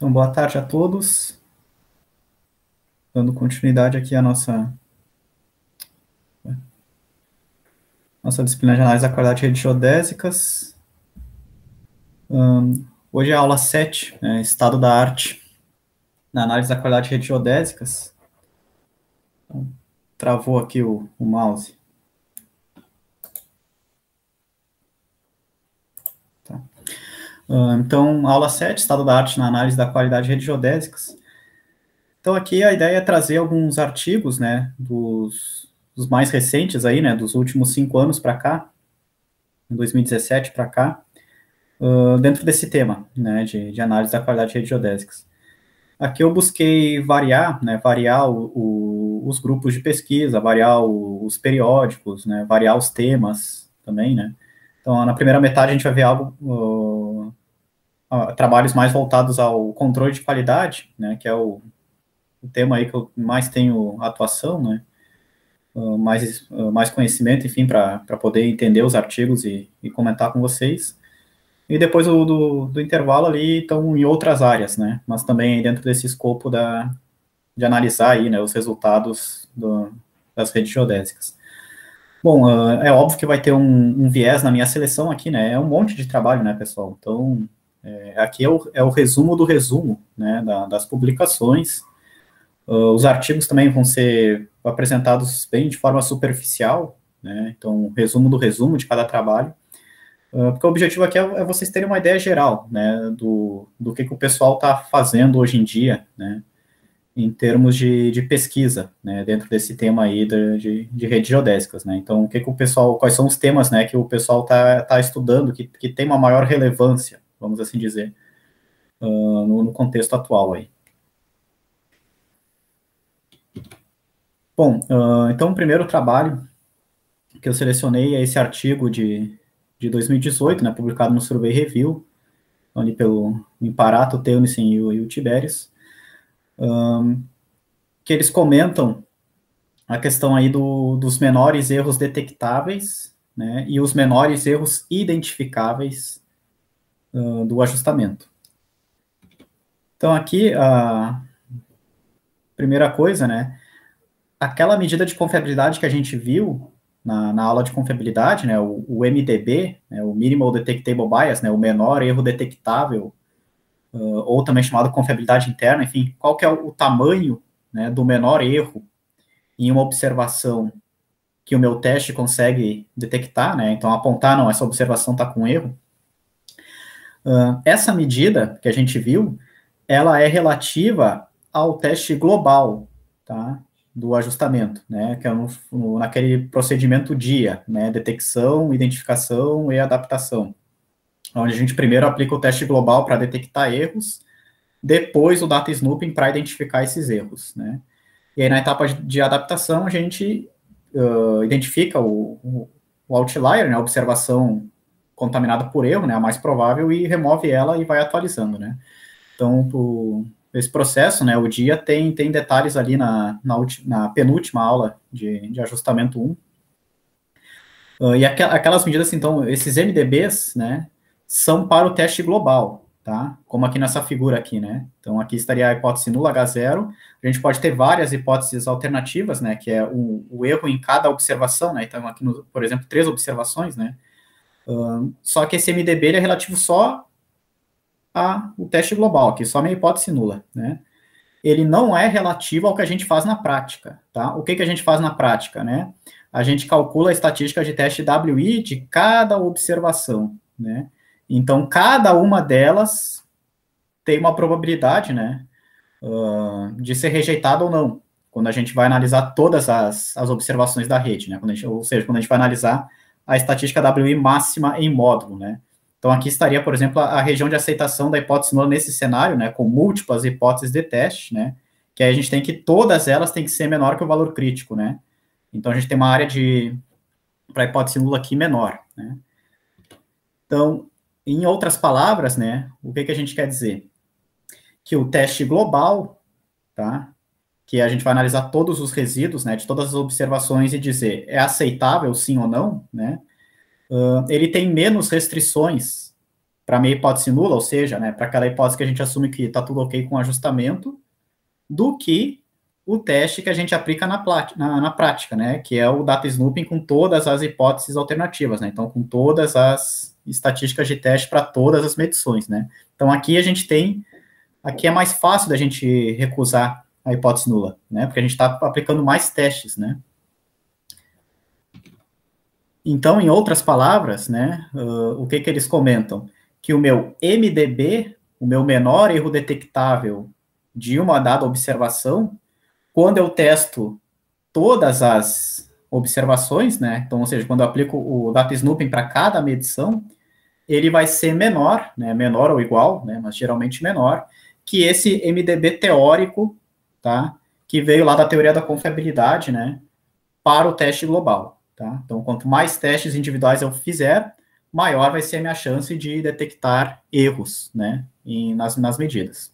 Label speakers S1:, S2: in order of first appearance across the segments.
S1: Então, boa tarde a todos. Dando continuidade aqui à nossa disciplina de análise da qualidade de redes geodésicas. Hoje é a aula 7, estado da arte na análise da qualidade de redes geodésicas. Então, travou aqui o mouse. Tá. Então, aula 7, estado da arte na análise da qualidade de redes geodésicas. Então, aqui a ideia é trazer alguns artigos, né, dos mais recentes aí, né, dos últimos 5 anos para cá, em 2017 para cá, dentro desse tema, né, de análise da qualidade de redes geodésicas. Aqui eu busquei variar, né, variar os grupos de pesquisa, variar os periódicos, né, variar os temas também, né. Então, na primeira metade a gente vai ver trabalhos mais voltados ao controle de qualidade, né, que é o tema aí que eu mais tenho atuação, né, mais conhecimento, enfim, para poder entender os artigos e comentar com vocês. E depois do intervalo ali estão em outras áreas, né, mas também dentro desse escopo de analisar aí, né, os resultados das redes geodésicas. Bom, é óbvio que vai ter um viés na minha seleção aqui, né, é um monte de trabalho, né, pessoal, então, aqui é o resumo do resumo, né, das publicações. Os artigos também vão ser apresentados bem de forma superficial, né, então, resumo do resumo de cada trabalho, porque o objetivo aqui é vocês terem uma ideia geral, né, do que o pessoal está fazendo hoje em dia, né, em termos de pesquisa, né, dentro desse tema aí de redes geodésicas, né, então, quais são os temas, né, que o pessoal tá estudando, que tem uma maior relevância, vamos assim dizer, no contexto atual aí. Bom, então, o primeiro trabalho que eu selecionei é esse artigo de 2018, né, publicado no Survey Review, ali pelo Imparato, Teunissen e o Tiberius, que eles comentam a questão aí dos menores erros detectáveis, né, e os menores erros identificáveis do ajustamento. Então, aqui, a primeira coisa, né, aquela medida de confiabilidade que a gente viu na aula de confiabilidade, né, o MDB, né, o Minimal Detectable Bias, né, o menor erro detectável, ou também chamado confiabilidade interna, enfim, qual que é o tamanho, né, do menor erro em uma observação que o meu teste consegue detectar, né, então apontar, não, essa observação está com erro. Essa medida que a gente viu, ela é relativa ao teste global, tá, do ajustamento, né, que é naquele procedimento DIA, né, detecção, identificação e adaptação, onde a gente primeiro aplica o teste global para detectar erros, depois o data snooping para identificar esses erros, né. E aí na etapa de adaptação a gente identifica o outlier, né, a observação contaminada por erro, né, a mais provável, e remove ela e vai atualizando, né. Então, esse processo, né, o dia tem detalhes ali na penúltima aula de ajustamento 1. E aquelas medidas, então, esses MDBs, né, são para o teste global, tá? Como aqui nessa figura aqui, né? Então, aqui estaria a hipótese nula H0. A gente pode ter várias hipóteses alternativas, né, que é o erro em cada observação, né? Então, aqui, por exemplo, 3 observações, né? Só que esse MDB ele é relativo só ao teste global, aqui só a minha hipótese nula, né? Ele não é relativo ao que a gente faz na prática, tá? O que a gente faz na prática, né? A gente calcula a estatística de teste WI de cada observação, né? Então, cada uma delas tem uma probabilidade, né, de ser rejeitada ou não, quando a gente vai analisar todas as observações da rede, né? Ou seja, quando a gente vai analisar a estatística WI máxima em módulo, né? Então, aqui estaria, por exemplo, a região de aceitação da hipótese nula nesse cenário, né, com múltiplas hipóteses de teste, né, que aí a gente tem que todas elas têm que ser menor que o valor crítico, né. Então, a gente tem uma área para a hipótese nula aqui menor, né. Então, em outras palavras, né, o que a gente quer dizer? Que o teste global, tá, que a gente vai analisar todos os resíduos, né, de todas as observações e dizer é aceitável sim ou não, né, ele tem menos restrições para a minha hipótese nula, ou seja, né, para aquela hipótese que a gente assume que está tudo ok com o ajustamento, do que o teste que a gente aplica na prática, né, que é o data snooping com todas as hipóteses alternativas, né, então com todas as estatísticas de teste para todas as medições, né. Então aqui a gente tem, aqui é mais fácil da gente recusar a hipótese nula, né, porque a gente está aplicando mais testes, né. Então, em outras palavras, né, o que eles comentam? Que o meu MDB, o meu menor erro detectável de uma dada observação, quando eu testo todas as observações, né, então, ou seja, quando eu aplico o data snooping para cada medição, ele vai ser menor, né, menor ou igual, né, mas geralmente menor, que esse MDB teórico, tá, que veio lá da teoria da confiabilidade, né, para o teste global. Tá? Então, quanto mais testes individuais eu fizer, maior vai ser a minha chance de detectar erros, né, nas medidas.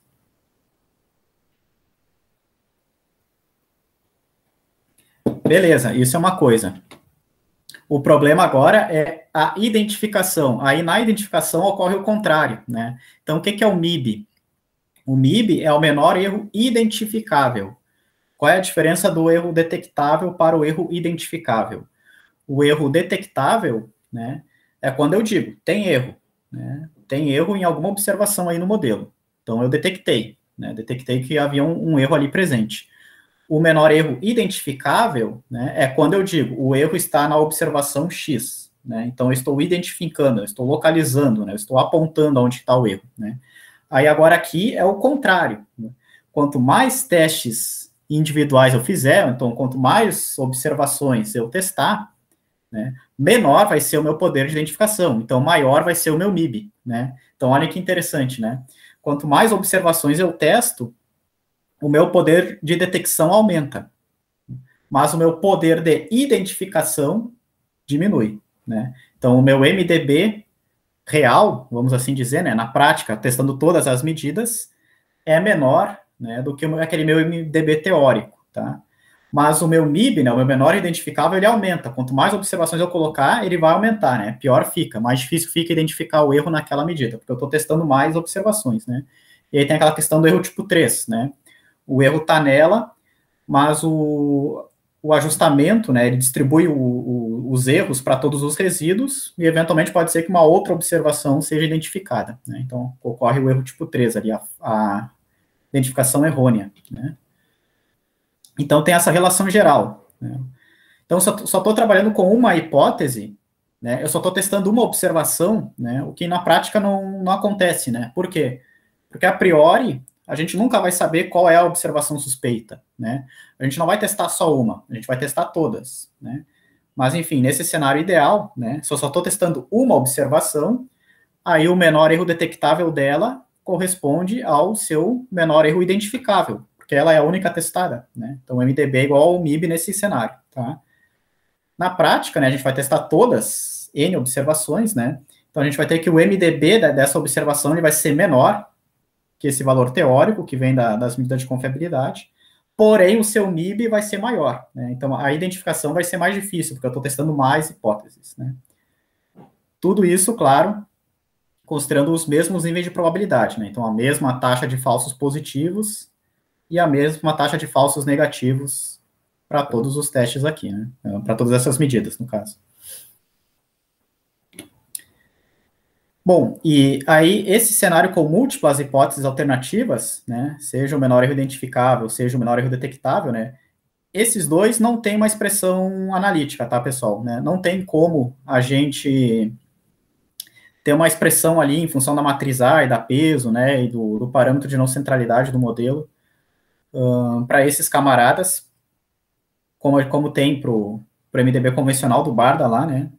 S1: Beleza, isso é uma coisa. O problema agora é a identificação. Aí, na identificação, ocorre o contrário, né? Então, o que é o MIB? O MIB é o menor erro identificável. Qual é a diferença do erro detectável para o erro identificável? O erro detectável, né, é quando eu digo, tem erro, né, tem erro em alguma observação aí no modelo. Então, eu detectei, né, detectei que havia um erro ali presente. O menor erro identificável, né, é quando eu digo, o erro está na observação X, né, então eu estou identificando, eu estou localizando, né, eu estou apontando onde está o erro, né. Aí agora aqui é o contrário, né? Quanto mais testes individuais eu fizer, então quanto mais observações eu testar, né, menor vai ser o meu poder de identificação, então maior vai ser o meu MIB, né? Então olha que interessante, né? Quanto mais observações eu testo, o meu poder de detecção aumenta, mas o meu poder de identificação diminui, né? Então o meu MDB real, vamos assim dizer, né, na prática, testando todas as medidas, é menor, né, do que aquele meu MDB teórico, tá? Mas o meu MIB, né, o meu menor identificável, ele aumenta. Quanto mais observações eu colocar, ele vai aumentar, né? Pior fica, mais difícil fica identificar o erro naquela medida, porque eu estou testando mais observações, né? E aí tem aquela questão do erro tipo 3, né? O erro está nela, mas o ajustamento, né, ele distribui os erros para todos os resíduos e, eventualmente, pode ser que uma outra observação seja identificada, né? Então, ocorre o erro tipo 3 ali, a identificação errônea, né? Então, tem essa relação geral, né? Então, só estou trabalhando com uma hipótese, né? Eu só estou testando uma observação, né? O que na prática não acontece, né? Por quê? Porque, a priori, a gente nunca vai saber qual é a observação suspeita, né? A gente não vai testar só uma, a gente vai testar todas, né? Mas, enfim, nesse cenário ideal, né? Se eu só estou testando uma observação, aí o menor erro detectável dela corresponde ao seu menor erro identificável, porque ela é a única testada, né? Então, o MDB é igual ao MIB nesse cenário, tá? Na prática, né, a gente vai testar todas N observações, né? Então, a gente vai ter que o MDB dessa observação ele vai ser menor que esse valor teórico, que vem das medidas de confiabilidade, porém, o seu MIB vai ser maior, né? Então, a identificação vai ser mais difícil, porque eu estou testando mais hipóteses, né? Tudo isso, claro, considerando os mesmos níveis de probabilidade, né? Então, a mesma taxa de falsos positivos e a mesma taxa de falsos negativos para todos os testes aqui, né? Para todas essas medidas, no caso. Bom, e aí esse cenário com múltiplas hipóteses alternativas, né? Seja o menor erro identificável, seja o menor erro detectável, né? Esses dois não têm uma expressão analítica, tá, pessoal? Né? Não tem como a gente ter uma expressão ali em função da matriz A e da peso, né, e do parâmetro de não centralidade do modelo, para esses camaradas, como tem para o MDB convencional do Barda lá, né,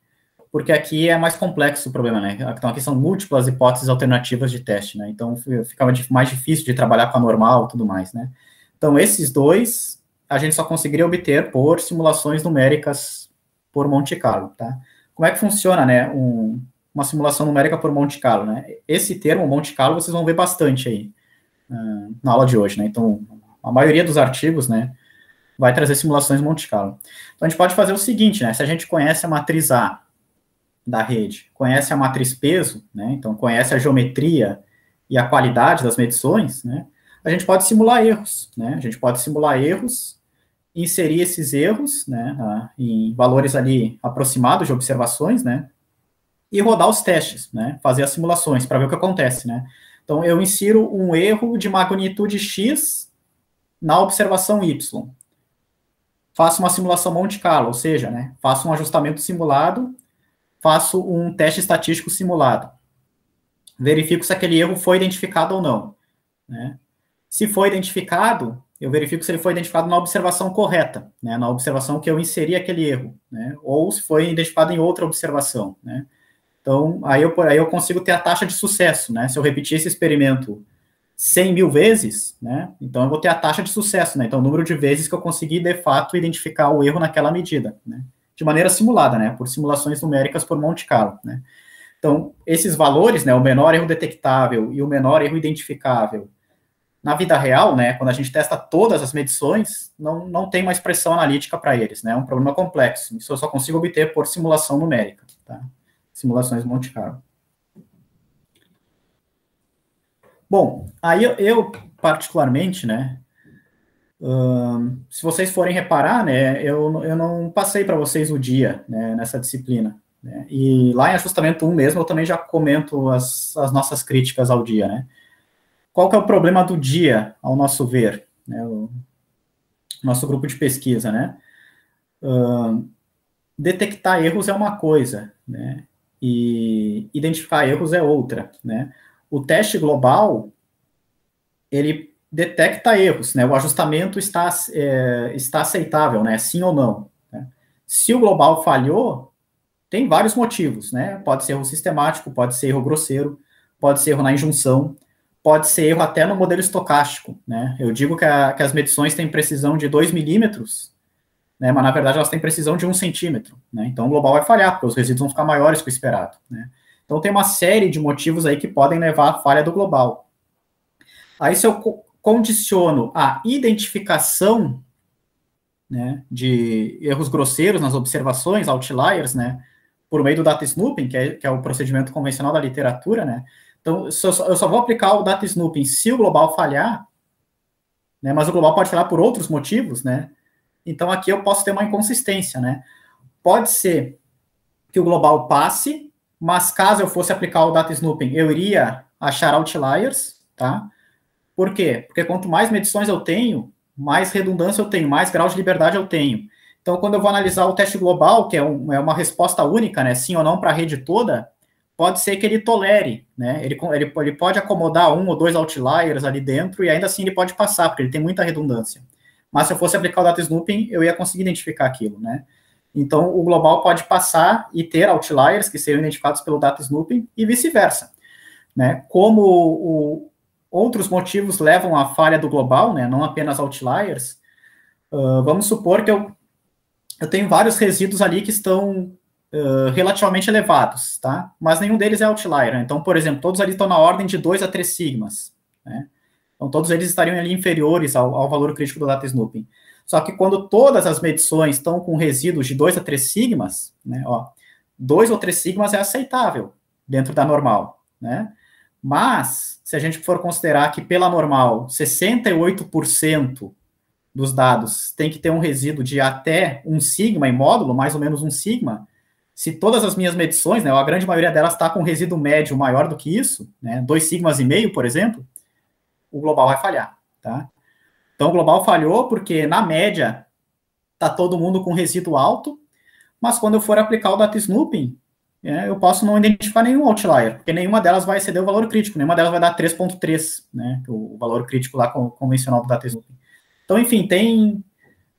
S1: porque aqui é mais complexo o problema, né, então aqui são múltiplas hipóteses alternativas de teste, né, então ficava mais difícil de trabalhar com a normal e tudo mais, né. Então esses dois a gente só conseguiria obter por simulações numéricas por Monte Carlo, tá. Como é que funciona, né, uma simulação numérica por Monte Carlo, né? Esse termo, Monte Carlo, vocês vão ver bastante aí na aula de hoje, né? Então, a maioria dos artigos, né, vai trazer simulações Monte Carlo. Então, a gente pode fazer o seguinte, né? Se a gente conhece a matriz A da rede, conhece a matriz peso, né, então conhece a geometria e a qualidade das medições, né, a gente pode simular erros, né, a gente pode simular erros, inserir esses erros, né, em valores ali aproximados de observações, né, e rodar os testes, né, fazer as simulações para ver o que acontece, né. Então, eu insiro um erro de magnitude X na observação Y. Faço uma simulação Monte Carlo, ou seja, né, faço um ajustamento simulado, faço um teste estatístico simulado. Verifico se aquele erro foi identificado ou não, né. Se foi identificado, eu verifico se ele foi identificado na observação correta, né, na observação que eu inseri aquele erro, né, ou se foi identificado em outra observação, né. Então, aí eu consigo ter a taxa de sucesso, né, se eu repetir esse experimento 100 mil vezes, né, então eu vou ter a taxa de sucesso, né, então o número de vezes que eu consegui, de fato, identificar o erro naquela medida, né, de maneira simulada, né, por simulações numéricas por Monte Carlo, né. Então, esses valores, né, o menor erro detectável e o menor erro identificável, na vida real, né, quando a gente testa todas as medições, não tem uma expressão analítica para eles, né, é um problema complexo, isso eu só consigo obter por simulação numérica, tá, simulações Monte Carlo. Bom, aí eu particularmente, né, se vocês forem reparar, né, eu não passei para vocês o dia, né, nessa disciplina, né, e lá em ajustamento 1 mesmo eu também já comento as nossas críticas ao dia, né. Qual que é o problema do dia, ao nosso ver, né, o nosso grupo de pesquisa, né, detectar erros é uma coisa, né, e identificar erros é outra, né. O teste global, ele detecta erros, né, o ajustamento está aceitável, né, sim ou não, né. Se o global falhou, tem vários motivos, né, pode ser erro sistemático, pode ser erro grosseiro, pode ser erro na injunção, pode ser erro até no modelo estocástico, né, eu digo que as medições têm precisão de 2 milímetros, né, mas na verdade elas têm precisão de 1 centímetro, né, então o global vai falhar, porque os resíduos vão ficar maiores que o esperado, né. Então tem uma série de motivos aí que podem levar à falha do global. Aí se eu condiciono a identificação, né, de erros grosseiros nas observações, outliers, né, por meio do data snooping, que é o procedimento convencional da literatura, né, então eu só vou aplicar o data snooping se o global falhar, né, mas o global pode falhar por outros motivos, né, então aqui eu posso ter uma inconsistência, né, pode ser que o global passe, mas caso eu fosse aplicar o data snooping, eu iria achar outliers, tá? Por quê? Porque quanto mais medições eu tenho, mais redundância eu tenho, mais grau de liberdade eu tenho. Então, quando eu vou analisar o teste global, que é uma resposta única, né, sim ou não para a rede toda, pode ser que ele tolere, né, ele pode acomodar 1 ou 2 outliers ali dentro e ainda assim ele pode passar, porque ele tem muita redundância. Mas se eu fosse aplicar o data snooping, eu ia conseguir identificar aquilo, né. Então, o global pode passar e ter outliers que seriam identificados pelo data snooping e vice-versa, né. Como outros motivos levam à falha do global, né, não apenas outliers, vamos supor que eu tenho vários resíduos ali que estão relativamente elevados, tá? Mas nenhum deles é outlier, né? Então, por exemplo, todos ali estão na ordem de 2 a 3 sigmas, né? Então, todos eles estariam ali inferiores ao valor crítico do data snooping. Só que quando todas as medições estão com resíduos de 2 a 3 sigmas, né, 2 ou 3 sigmas é aceitável dentro da normal, né? Mas, se a gente for considerar que pela normal, 68% dos dados tem que ter um resíduo de até 1 sigma em módulo, mais ou menos 1 sigma, se todas as minhas medições, né, a grande maioria delas está com resíduo médio maior do que isso, né, 2 sigmas e meio, por exemplo, o global vai falhar, tá? Então, o global falhou porque, na média, está todo mundo com resíduo alto, mas quando eu for aplicar o data snooping, eu posso não identificar nenhum outlier, porque nenhuma delas vai exceder o valor crítico, nenhuma delas vai dar 3.3, né, o valor crítico lá convencional do data snooping. Então, enfim, tem,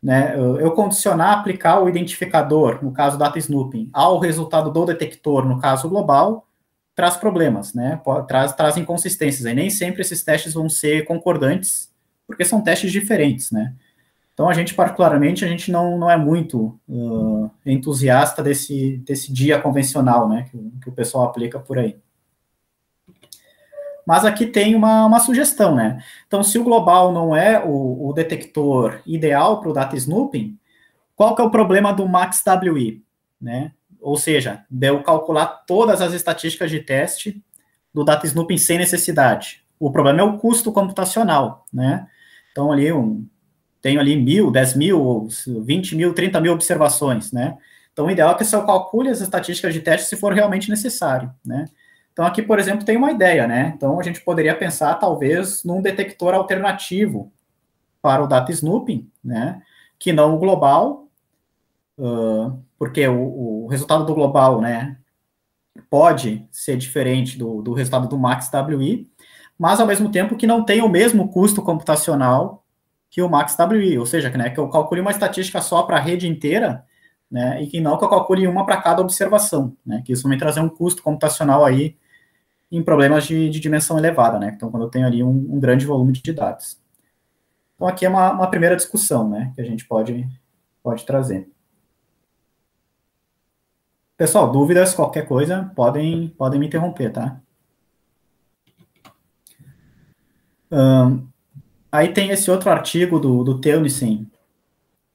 S1: né, eu condicionar aplicar o identificador, no caso data snooping, ao resultado do detector, no caso global, traz problemas, né, traz inconsistências, e nem sempre esses testes vão ser concordantes, porque são testes diferentes, né. Então, a gente, particularmente, a gente não é muito entusiasta desse dia convencional, né, que o pessoal aplica por aí. Mas aqui tem uma sugestão, né? Então, se o global não é o detector ideal para o data snooping, qual que é o problema do MaxWI, né? ou seja, de eu calcular todas as estatísticas de teste do data snooping sem necessidade. O problema é o custo computacional, né? Então, ali, tenho ali 1.000, 10.000, 20.000, 30.000 observações, né? Então, o ideal é que eu calcule as estatísticas de teste se for realmente necessário, né? Então, aqui, por exemplo, tem uma ideia, né? Então, a gente poderia pensar, talvez, num detector alternativo para o data snooping, né? Que não o global, porque o resultado do global, né, pode ser diferente do resultado do MaxWI, mas, ao mesmo tempo, que não tem o mesmo custo computacional que o MaxWI, ou seja, né, que eu calcule uma estatística só para a rede inteira, né, e que não que eu calcule uma para cada observação, né, que isso vai trazer um custo computacional aí em problemas de dimensão elevada, né, então quando eu tenho ali um grande volume de dados. Então aqui é uma primeira discussão, né, que a gente pode trazer. Pessoal, dúvidas, qualquer coisa, podem me interromper, tá? Aí tem esse outro artigo do Teunissen,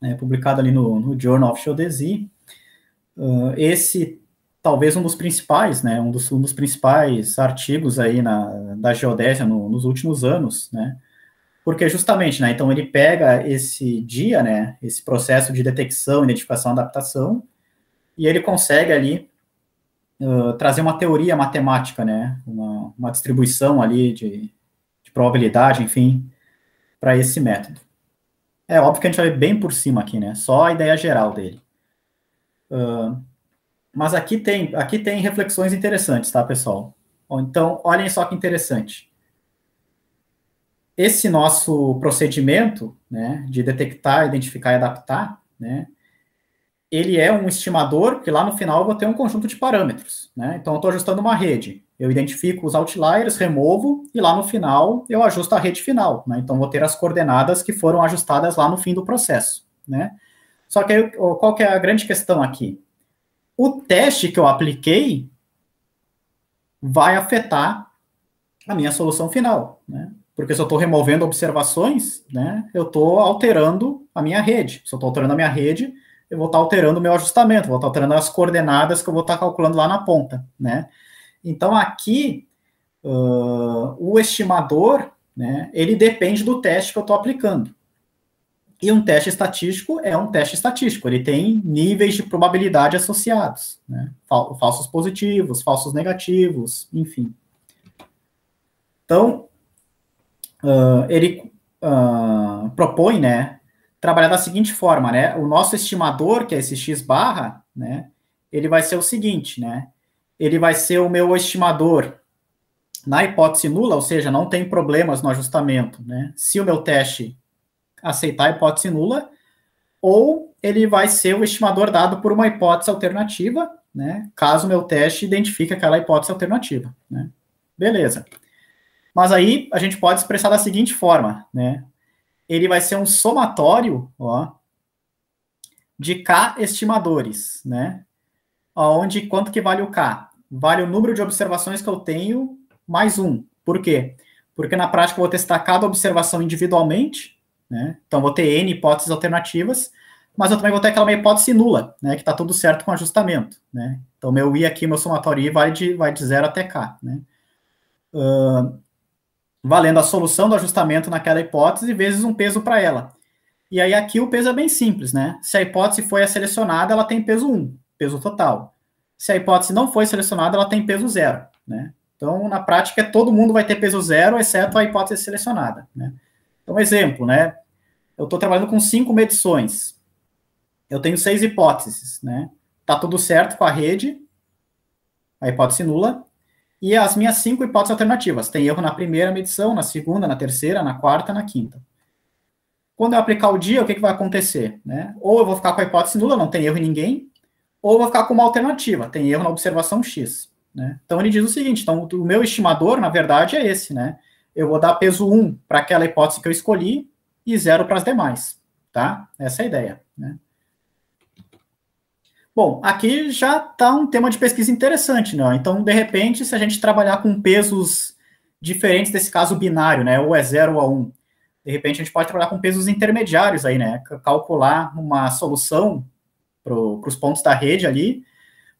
S1: né, publicado ali no Journal of Geodesy. Esse, talvez um dos principais, né, um dos principais artigos aí da geodésia nos últimos anos, né, porque justamente, né, então ele pega esse dia, né, esse processo de detecção, identificação, adaptação, e ele consegue ali trazer uma teoria matemática, né, uma distribuição ali de probabilidade, enfim, para esse método. É óbvio que a gente vai bem por cima aqui, né, só a ideia geral dele. Mas aqui tem reflexões interessantes, tá, pessoal? Então, olhem só que interessante. Esse nosso procedimento, né, de detectar, identificar e adaptar, né, ele é um estimador, que lá no final eu vou ter um conjunto de parâmetros, né? Então, eu estou ajustando uma rede. Eu identifico os outliers, removo, e lá no final eu ajusto a rede final, né? Então, vou ter as coordenadas que foram ajustadas lá no fim do processo, né? Só que aí, qual que é a grande questão aqui? O teste que eu apliquei vai afetar a minha solução final, né? Porque se eu estou removendo observações, né, eu estou alterando a minha rede. Se eu estou alterando a minha rede, eu vou estar alterando o meu ajustamento, vou estar alterando as coordenadas que eu vou estar calculando lá na ponta, né? Então, aqui, o estimador, né, ele depende do teste que eu estou aplicando. E um teste estatístico é um teste estatístico, ele tem níveis de probabilidade associados, né? Falsos positivos, falsos negativos, enfim. Então, ele propõe, né, trabalhar da seguinte forma, né, o nosso estimador, que é esse x barra, né, ele vai ser o seguinte, né, ele vai ser o meu estimador na hipótese nula, ou seja, não tem problemas no ajustamento, né, se o meu teste aceitar a hipótese nula, ou ele vai ser o estimador dado por uma hipótese alternativa, né, caso o meu teste identifique aquela hipótese alternativa, né. Beleza. Mas aí a gente pode expressar da seguinte forma, né, ele vai ser um somatório, ó, de K estimadores, né, onde quanto que vale o K? Vale o número de observações que eu tenho mais um. Por quê? Porque na prática eu vou testar cada observação individualmente, né? Então vou ter N hipóteses alternativas, mas eu também vou ter aquela minha hipótese nula, né? Que está tudo certo com ajustamento, né? Então meu I aqui, meu somatório I vai de 0 até K, né? Valendo a solução do ajustamento naquela hipótese vezes um peso para ela. E aí aqui o peso é bem simples, né? Se a hipótese foi a selecionada, ela tem peso 1, peso total. Se a hipótese não foi selecionada, ela tem peso 0, né? Então, na prática, todo mundo vai ter peso 0, exceto a hipótese selecionada, né? Então, exemplo, né? Eu estou trabalhando com 5 medições. Eu tenho 6 hipóteses, né? Tá tudo certo com a rede, a hipótese nula, e as minhas 5 hipóteses alternativas. Tem erro na primeira medição, na segunda, na terceira, na quarta, na quinta. Quando eu aplicar o dia, o que vai acontecer? Né? Ou eu vou ficar com a hipótese nula, não tem erro em ninguém, ou eu vou ficar com uma alternativa, tem erro na observação X. Né? Então ele diz o seguinte, então o meu estimador, na verdade, é esse, né? Eu vou dar peso 1 para aquela hipótese que eu escolhi e 0 para as demais, tá? Essa é a ideia, né? Bom, aqui já está um tema de pesquisa interessante, né? Então, de repente, se a gente trabalhar com pesos diferentes desse caso binário, né? Ou é 0 ou é 1, de repente a gente pode trabalhar com pesos intermediários aí, né? Calcular uma solução para os pontos da rede ali,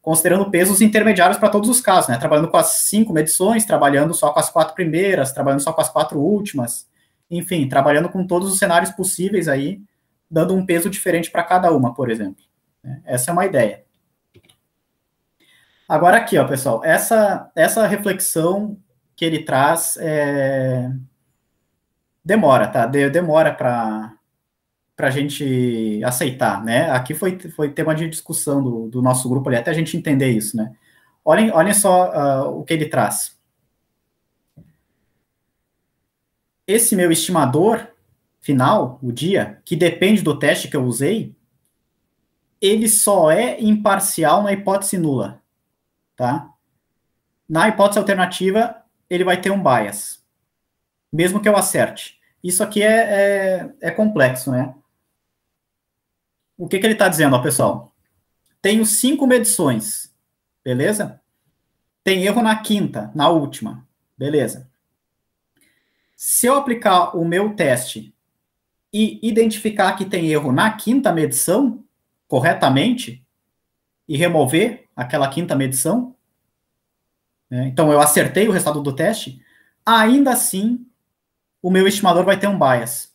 S1: considerando pesos intermediários para todos os casos, né? Trabalhando com as 5 medições, trabalhando só com as 4 primeiras, trabalhando só com as 4 últimas, enfim, trabalhando com todos os cenários possíveis aí, dando um peso diferente para cada uma, por exemplo. Essa é uma ideia. Agora aqui, ó, pessoal, essa reflexão que ele traz demora, tá? Demora para a gente aceitar, né? Aqui foi tema de discussão do nosso grupo ali, até a gente entender isso, né? Olhem só o que ele traz. Esse meu estimador final, o dia, que depende do teste que eu usei, ele só é imparcial na hipótese nula, tá? Na hipótese alternativa, ele vai ter um bias, mesmo que eu acerte. Isso aqui é complexo, né? O que ele está dizendo, ó, pessoal? Tenho 5 medições, beleza? Tem erro na quinta, na última, beleza. Se eu aplicar o meu teste e identificar que tem erro na quinta medição, corretamente, e remover aquela quinta medição, né, então eu acertei o resultado do teste, ainda assim, o meu estimador vai ter um bias.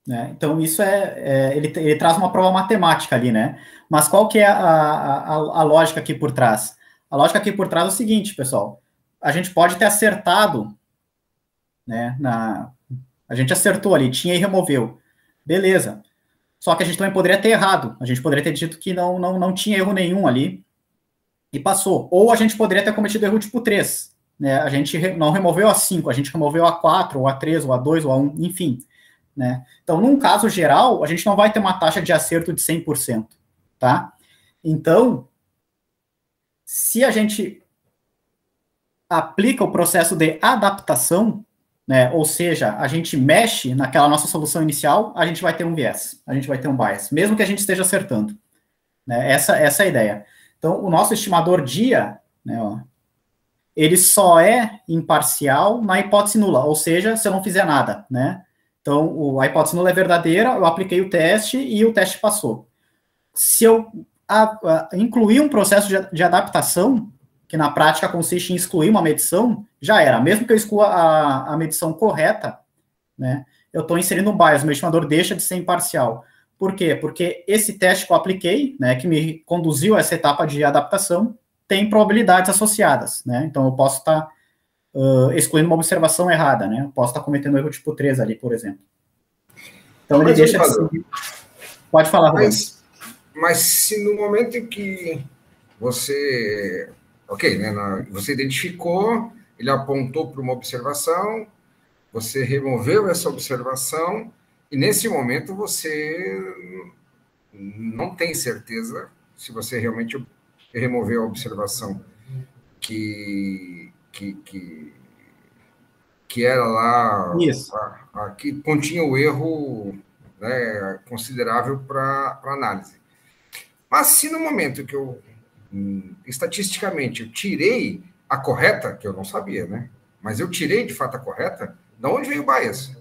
S1: Né? Então, isso ele traz uma prova matemática ali, né? Mas qual que é a lógica aqui por trás? A lógica aqui por trás é o seguinte, pessoal. A gente pode ter acertado, né? A gente acertou ali, tinha e removeu. Beleza. Só que a gente também poderia ter errado. A gente poderia ter dito que não tinha erro nenhum ali e passou. Ou a gente poderia ter cometido erro tipo 3. Né? A gente não removeu a 5, a gente removeu a 4, ou a 3, ou a 2, ou a 1, enfim. Né? Então, num caso geral, a gente não vai ter uma taxa de acerto de 100%, tá? Então, se a gente aplica o processo de adaptação, né, ou seja, a gente mexe naquela nossa solução inicial, a gente vai ter um viés, a gente vai ter um bias, mesmo que a gente esteja acertando. Né? Essa é a ideia. Então, o nosso estimador dia, né, ó, ele só é imparcial na hipótese nula, ou seja, se eu não fizer nada, né? Então, a hipótese nula é verdadeira, eu apliquei o teste e o teste passou. Se eu incluir um processo de adaptação, que na prática consiste em excluir uma medição, já era. Mesmo que eu exclua a medição correta, né, eu estou inserindo um bias, o meu estimador deixa de ser imparcial. Por quê? Porque esse teste que eu apliquei, né, que me conduziu a essa etapa de adaptação, tem probabilidades associadas. Né? Então, eu posso estar excluindo uma observação errada, né? Eu posso estar cometendo erro tipo 3 ali, por exemplo. Então, ele deixa de seguir. Pode falar, Rubens.
S2: Mas se no momento em que você... Ok, né? Você identificou, ele apontou para uma observação, você removeu essa observação, e nesse momento você não tem certeza se você realmente removeu a observação que era lá, que continha o erro, né, considerável para análise. Mas se no momento que eu, estatisticamente, eu tirei a correta, que eu não sabia, né? Mas eu tirei de fato a correta, de onde veio o bias?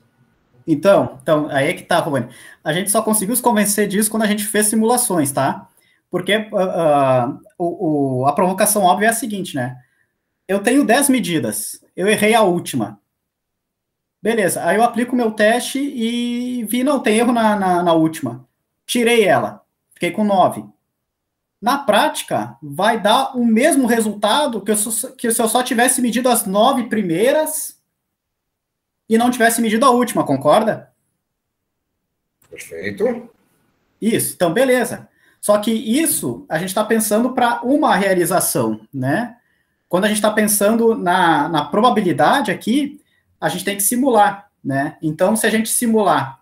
S1: Então, aí é que tá, Rubens. A gente só conseguiu se convencer disso quando a gente fez simulações, tá? Porque a provocação óbvia é a seguinte, né? Eu tenho 10 medidas, eu errei a última. Beleza, aí eu aplico o meu teste e vi, não, tem erro na última. Tirei ela, fiquei com 9. Na prática, vai dar o mesmo resultado que se eu só tivesse medido as 9 primeiras e não tivesse medido a última, concorda?
S2: Perfeito.
S1: Isso, então beleza. Só que isso a gente está pensando para uma realização, né? Quando a gente está pensando na probabilidade aqui, a gente tem que simular, né? Então, se a gente simular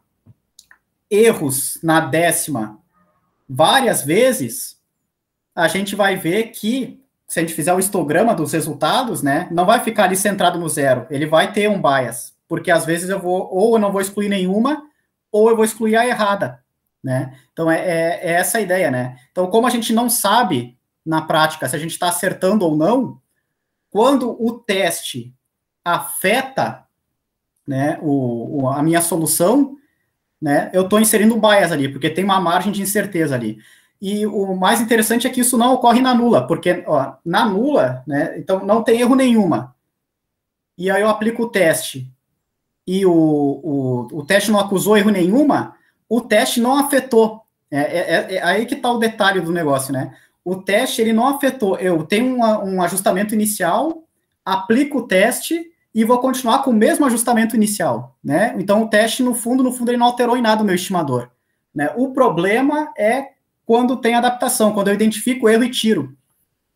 S1: erros na 10ª várias vezes, a gente vai ver que, se a gente fizer o histograma dos resultados, né, não vai ficar ali centrado no zero, ele vai ter um bias, porque às vezes eu não vou excluir nenhuma, ou eu vou excluir a errada, né? Então, é essa a ideia, né? Então, como a gente não sabe, na prática, se a gente está acertando ou não, quando o teste afeta, né, a minha solução, né, eu estou inserindo um bias ali, porque tem uma margem de incerteza ali. E o mais interessante é que isso não ocorre na nula, porque ó, na nula, né, então não tem erro nenhuma. E aí eu aplico o teste e o teste não acusou erro nenhuma, o teste não afetou. É aí que está o detalhe do negócio, né? O teste, ele não afetou. Eu tenho um ajustamento inicial, aplico o teste e vou continuar com o mesmo ajustamento inicial, né? Então, o teste, no fundo, ele não alterou em nada o meu estimador, né? O problema é quando tem adaptação, quando eu identifico o erro e tiro,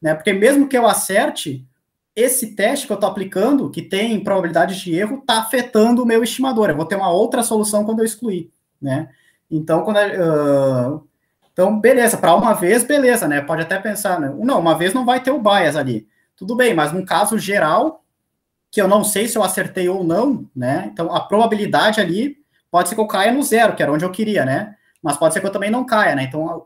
S1: né? Porque mesmo que eu acerte, esse teste que eu estou aplicando, que tem probabilidade de erro, está afetando o meu estimador. Eu vou ter uma outra solução quando eu excluir, né? Então, então beleza, para uma vez, beleza, né? Pode até pensar, né? Não, uma vez não vai ter o bias ali. Tudo bem, mas num caso geral, que eu não sei se eu acertei ou não, né? Então, a probabilidade ali pode ser que eu caia no zero, que era onde eu queria, né? Mas pode ser que eu também não caia, né? Então,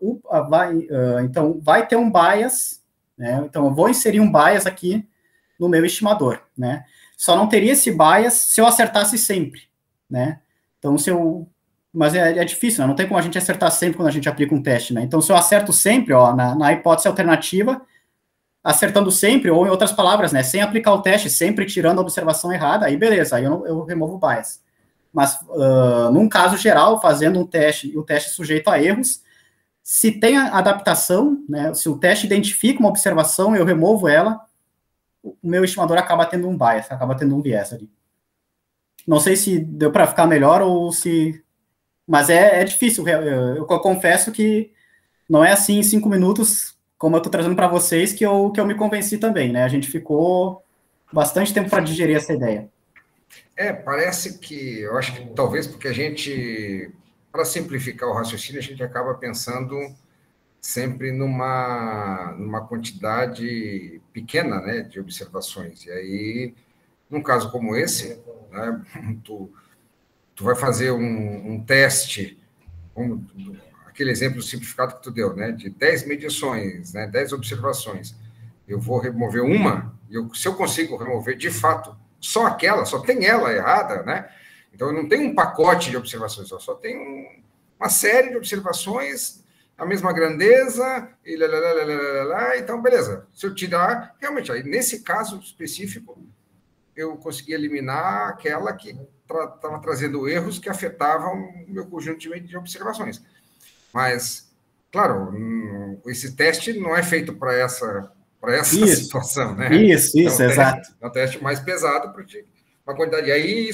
S1: então vai ter um bias, né? Então, eu vou inserir um bias aqui no meu estimador, né? Só não teria esse bias se eu acertasse sempre, né? Então, se eu... Mas é difícil, né? Não tem como a gente acertar sempre quando a gente aplica um teste, né? Então, se eu acerto sempre, ó, na hipótese alternativa, acertando sempre, ou em outras palavras, né? Sem aplicar o teste, sempre tirando a observação errada, aí beleza, aí eu removo o bias. Mas, num caso geral, fazendo um teste, e o teste sujeito a erros, se tem a adaptação, né? Se o teste identifica uma observação, eu removo ela, o meu estimador acaba tendo um bias, acaba tendo um viés ali. Não sei se deu para ficar melhor ou se... Mas é difícil, eu confesso que não é assim em 5 minutos, como eu estou trazendo para vocês, que eu me convenci também, né? A gente ficou bastante tempo para digerir essa ideia.
S2: Parece que, eu acho que talvez porque a gente, para simplificar o raciocínio, a gente acaba pensando sempre numa quantidade pequena, né, de observações. E aí, num caso como esse, né, tu vai fazer um teste, aquele exemplo simplificado que tu deu, né, de 10 medições, né, 10 observações. Eu vou remover uma, se eu consigo remover de fato só aquela, só tem ela errada, né? Então eu não tenho um pacote de observações, eu só tenho uma série de observações, a mesma grandeza, e então beleza. Se eu tirar, realmente, aí nesse caso específico, eu consegui eliminar aquela que estava trazendo erros que afetavam o meu conjunto de observações. Mas, claro, esse teste não é feito para essa situação, né?
S1: Isso, exato.
S2: É um teste mais pesado para uma quantidade. E aí,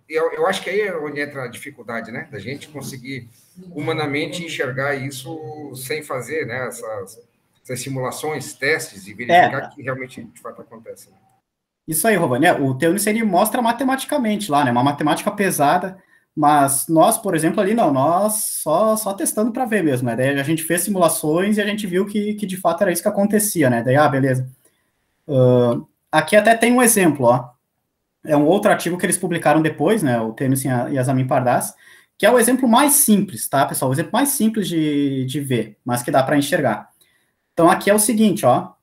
S2: eu acho que aí é onde entra a dificuldade, né? Da gente conseguir humanamente enxergar isso sem fazer, né? Essas simulações, testes e verificar que realmente, de fato, acontece. Né?
S1: Isso aí, Robani. O Teonis, ele mostra matematicamente lá, né? Uma matemática pesada, mas nós, por exemplo, ali não, nós só testando para ver mesmo, né? Daí a gente fez simulações e a gente viu que de fato era isso que acontecia, né? Daí, beleza. Aqui até tem um exemplo, ó. É um outro artigo que eles publicaram depois, né? O Teonis e a Zamin Pardas, que é o exemplo mais simples, tá, pessoal? O exemplo mais simples de ver, mas que dá para enxergar. Então, aqui é o seguinte, ó.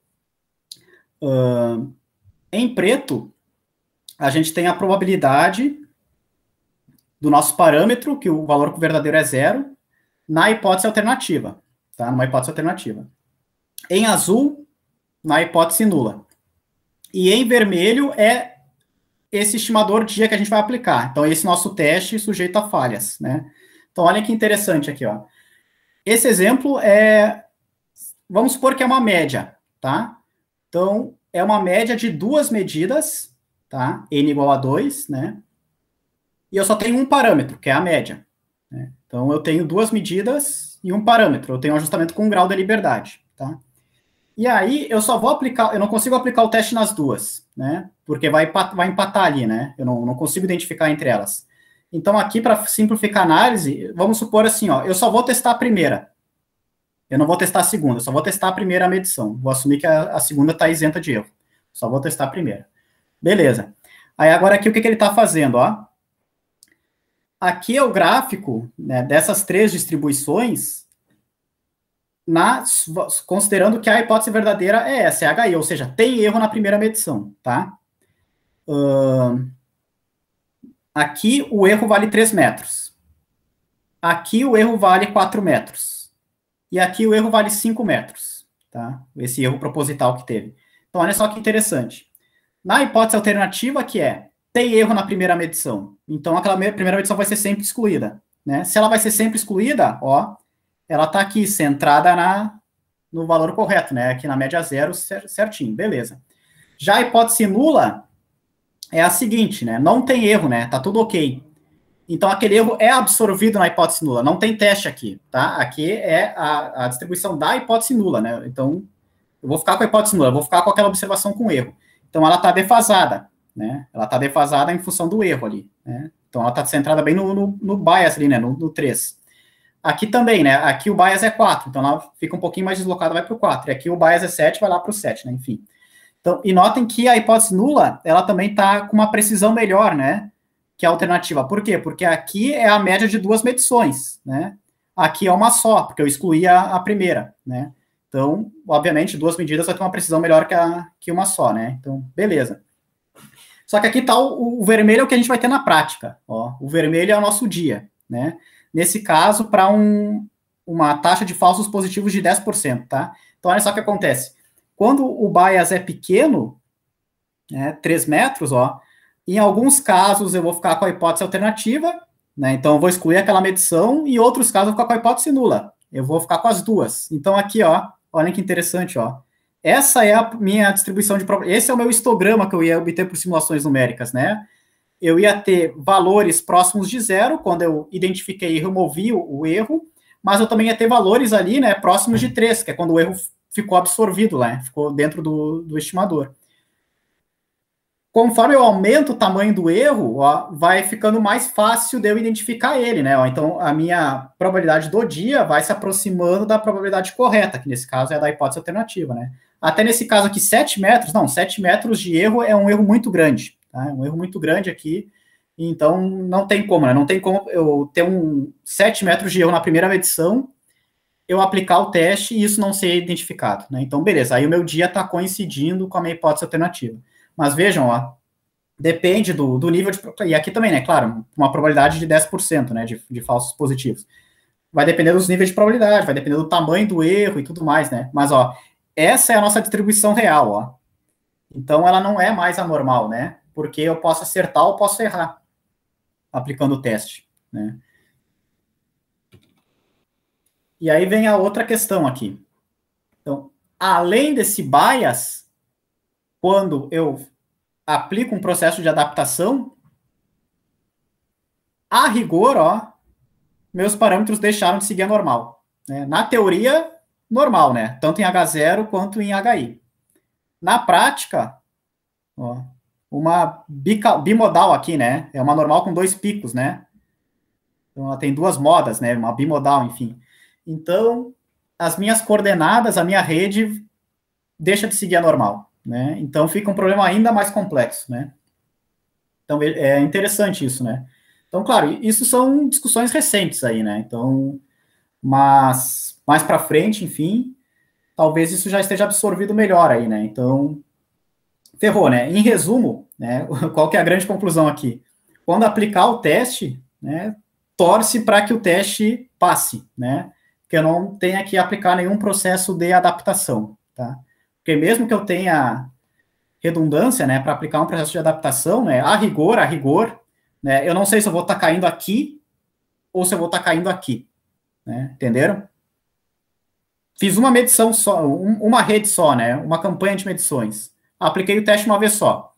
S1: Em preto, a gente tem a probabilidade do nosso parâmetro, que o valor verdadeiro é zero, na hipótese alternativa, tá? Numa hipótese alternativa. Em azul, na hipótese nula. E em vermelho é esse estimador dia que a gente vai aplicar. Então, esse nosso teste sujeito a falhas, né? Então, olha que interessante aqui, ó. Esse exemplo vamos supor que é uma média, tá? Então, é uma média de duas medidas, tá? N igual a 2, né? E eu só tenho um parâmetro, que é a média. Né? Então, eu tenho duas medidas e um parâmetro. Eu tenho um ajustamento com um grau de liberdade, tá? E aí, eu só vou aplicar, eu não consigo aplicar o teste nas duas, né? Porque vai empatar ali, né? Eu não consigo identificar entre elas. Então, aqui, para simplificar a análise, vamos supor assim, ó, eu só vou testar a primeira. Eu não vou testar a segunda, eu só vou testar a primeira medição. Vou assumir que a segunda está isenta de erro. Só vou testar a primeira. Beleza. Aí, agora aqui, o que ele está fazendo, ó? Aqui é o gráfico, né, dessas três distribuições, considerando que a hipótese verdadeira é essa, é HI, ou seja, tem erro na primeira medição, tá? Aqui o erro vale 3 metros. Aqui o erro vale 4 metros. e aqui o erro vale 5 metros, tá? Esse erro proposital que teve. Então, olha só que interessante. Na hipótese alternativa, que é, tem erro na primeira medição, então aquela primeira medição vai ser sempre excluída, né? Se ela vai ser sempre excluída, ó, ela está aqui centrada no valor correto, né? Aqui na média zero, certinho, beleza. Já a hipótese nula é a seguinte, né? Não tem erro, né? Tá tudo ok. Então, aquele erro é absorvido na hipótese nula. Não tem teste aqui, tá? Aqui é a distribuição da hipótese nula, né? Então, eu vou ficar com a hipótese nula, eu vou ficar com aquela observação com erro. Então, ela está defasada, né? Ela está defasada em função do erro ali, né? Então, ela está centrada bem no bias ali, né? No 3. Aqui também, né? Aqui o bias é 4, então ela fica um pouquinho mais deslocada, vai para o 4. E aqui o bias é 7, vai lá para o 7, né? Enfim. Então, e notem que a hipótese nula, ela também está com uma precisão melhor, né? Que a alternativa. Por quê? Porque aqui é a média de duas medições, né? Aqui é uma só, porque eu excluí a primeira, né? Então, obviamente, duas medidas vai ter uma precisão melhor que uma só, né? Então, beleza. Só que aqui está o vermelho é o que a gente vai ter na prática. Ó. O vermelho é o nosso dia, né? Nesse caso, para uma taxa de falsos positivos de 10%, tá? Então, olha só o que acontece. Quando o bias é pequeno, né, 3 metros, ó, em alguns casos eu vou ficar com a hipótese alternativa, né? Então, eu vou excluir aquela medição, e em outros casos eu vou ficar com a hipótese nula. Eu vou ficar com as duas. Então, aqui, ó, olha que interessante, ó. Essa é a minha distribuição de probabilidade. Esse é o meu histograma que eu ia obter por simulações numéricas, né? Eu ia ter valores próximos de zero, quando eu identifiquei e removi o erro, mas eu também ia ter valores ali, né, próximos de 3, que é quando o erro ficou absorvido, né, ficou dentro do estimador. Conforme eu aumento o tamanho do erro, ó, vai ficando mais fácil de eu identificar ele, né? Ó, então, a minha probabilidade do dia vai se aproximando da probabilidade correta, que nesse caso é a da hipótese alternativa, né? Até nesse caso aqui, 7 metros, não, 7 metros de erro é um erro muito grande, tá? É um erro muito grande aqui, então não tem como, né? Não tem como eu ter 7 metros de erro na primeira medição, eu aplicar o teste e isso não ser identificado, né? Então, beleza, aí o meu dia está coincidindo com a minha hipótese alternativa. Mas vejam, ó, depende do nível de... E aqui também, né, claro, uma probabilidade de 10%, né, de falsos positivos. Vai depender dos níveis de probabilidade, vai depender do tamanho do erro e tudo mais, né? Mas, ó, essa é a nossa distribuição real, ó. Então, ela não é mais anormal, né? Porque eu posso acertar ou posso errar aplicando o teste, né? E aí vem a outra questão aqui. Então, além desse bias, quando eu aplico um processo de adaptação, a rigor, ó, meus parâmetros deixaram de seguir a normal, né? Na teoria, normal, né? Tanto em H0 quanto em HI. Na prática, ó, uma bimodal aqui, né? É uma normal com dois picos, né? Então, ela tem duas modas, né? Uma bimodal, enfim. Então, as minhas coordenadas, a minha rede deixa de seguir a normal, né? Então, fica um problema ainda mais complexo, né? Então, é interessante isso, né? Então, claro, isso são discussões recentes aí, né? Então, mas mais para frente, enfim, talvez isso já esteja absorvido melhor aí, né? Então, ferrou, né? Em resumo, né, qual que é a grande conclusão aqui? Quando aplicar o teste, né, torce para que o teste passe, né? Que eu não tenha que aplicar nenhum processo de adaptação, tá? Porque mesmo que eu tenha redundância, né, para aplicar um processo de adaptação, né, a rigor, né, eu não sei se eu vou estar caindo aqui ou se eu vou estar caindo aqui, né? Entenderam? Fiz uma medição só, uma rede só, né? Uma campanha de medições. Apliquei o teste uma vez só.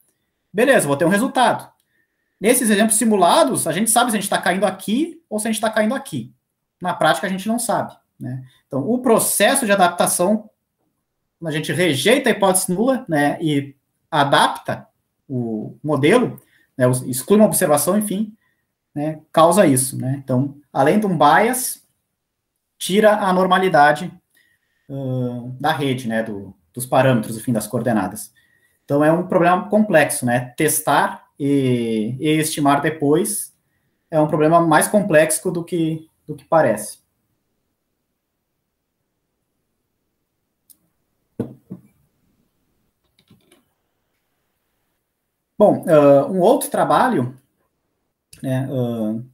S1: Beleza, vou ter um resultado. Nesses exemplos simulados, a gente sabe se a gente está caindo aqui ou se a gente está caindo aqui. Na prática, a gente não sabe, né? Então, o processo de adaptação, a gente rejeita a hipótese nula, né? E adapta o modelo, né, exclui uma observação, enfim, né? Causa isso, né? Então, além de um bias, tira a normalidade da rede, né, dos parâmetros, enfim, das coordenadas. Então, é um problema complexo, né? Testar e estimar depois é um problema mais complexo do que parece. Bom, um outro trabalho né,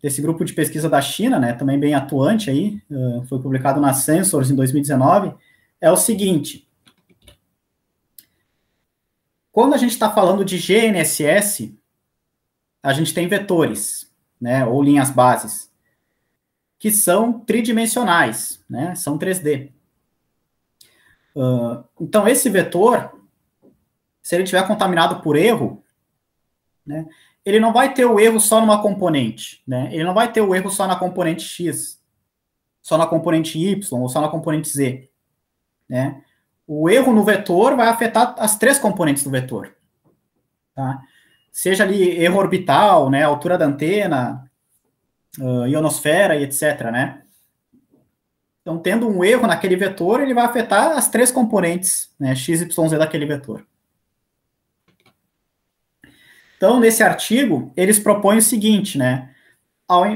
S1: desse grupo de pesquisa da China, né, também bem atuante aí, foi publicado na Sensors em 2019, é o seguinte: quando a gente está falando de GNSS, a gente tem vetores, né, ou linhas bases, que são tridimensionais, né, são 3D. Então, esse vetor, se ele estiver contaminado por erro, né, ele não vai ter o erro só numa componente, né, ele não vai ter o erro só na componente X, só na componente Y ou só na componente Z, né. O erro no vetor vai afetar as 3 componentes do vetor, tá? Seja ali erro orbital, né, altura da antena, ionosfera e etc, né? Então, tendo um erro naquele vetor, ele vai afetar as 3 componentes, né, x, y, z daquele vetor. Então, nesse artigo, eles propõem o seguinte, né?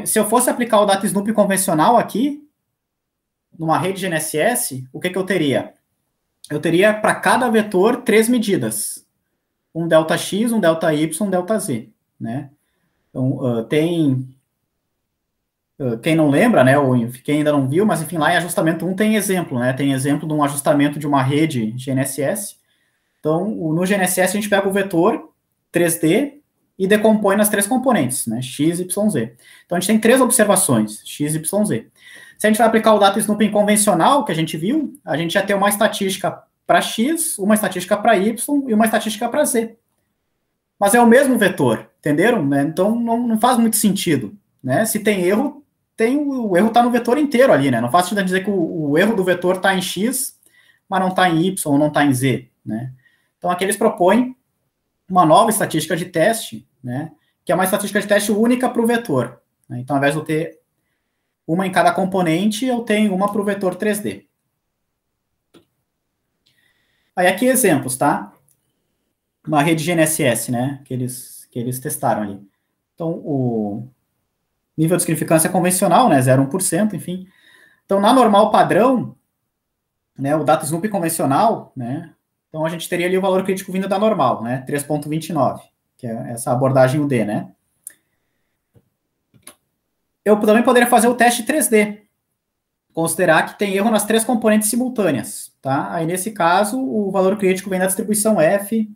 S1: Se eu fosse aplicar o DataSnoop convencional aqui, numa rede GNSS, o que eu teria? Eu teria, para cada vetor, 3 medidas. Um delta x, um delta y, um delta z, né? Então, quem não lembra, né, ou quem ainda não viu, mas enfim, lá em ajustamento 1 tem exemplo, né? Tem exemplo de um ajustamento de uma rede GNSS. Então, no GNSS a gente pega o vetor 3D e decompõe nas 3 componentes, né? X, Y, Z. Então, a gente tem 3 observações, X, Y, Z. Se a gente vai aplicar o data snooping convencional, que a gente viu, a gente já tem uma estatística para X, uma estatística para Y e uma estatística para Z. Mas é o mesmo vetor, entenderam? Né? Então, não faz muito sentido, né? Se tem erro, o erro está no vetor inteiro ali, né? Não faz sentido dizer que o erro do vetor está em X, mas não está em Y ou não está em Z, né? Então, aqui eles propõem uma nova estatística de teste, né? Que é uma estatística de teste única para o vetor. Né? Então, ao invés de eu ter uma em cada componente, eu tenho uma para o vetor 3D. Aí, aqui exemplos, tá? Uma rede GNSS, né? Que eles testaram ali. Então, o nível de significância convencional, né? 0,1%, enfim. Então, na normal padrão, né? O DataSnoop convencional, né? Então, a gente teria ali o valor crítico vindo da normal, né? 3,29, que é essa abordagem UD, né? Eu também poderia fazer o teste 3D, considerar que tem erro nas 3 componentes simultâneas, tá? Aí, nesse caso, o valor crítico vem da distribuição F,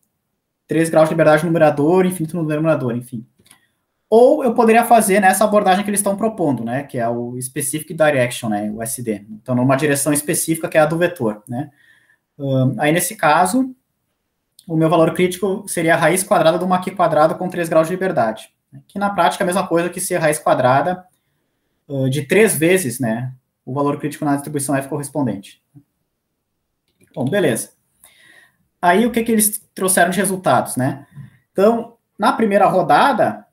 S1: 3 graus de liberdade no numerador, infinito no denominador, enfim. Ou eu poderia fazer nessa abordagem que eles estão propondo, né? Que é o Specific Direction, né? O SD. Então, numa direção específica, que é a do vetor, né? Aí, nesse caso, o meu valor crítico seria a raiz quadrada de uma Q quadrada com 3 graus de liberdade. Que, na prática, é a mesma coisa que ser raiz quadrada de 3 vezes, né? O valor crítico na distribuição F correspondente. Bom, beleza. Aí, o que eles trouxeram de resultados, né? Então, na primeira rodada,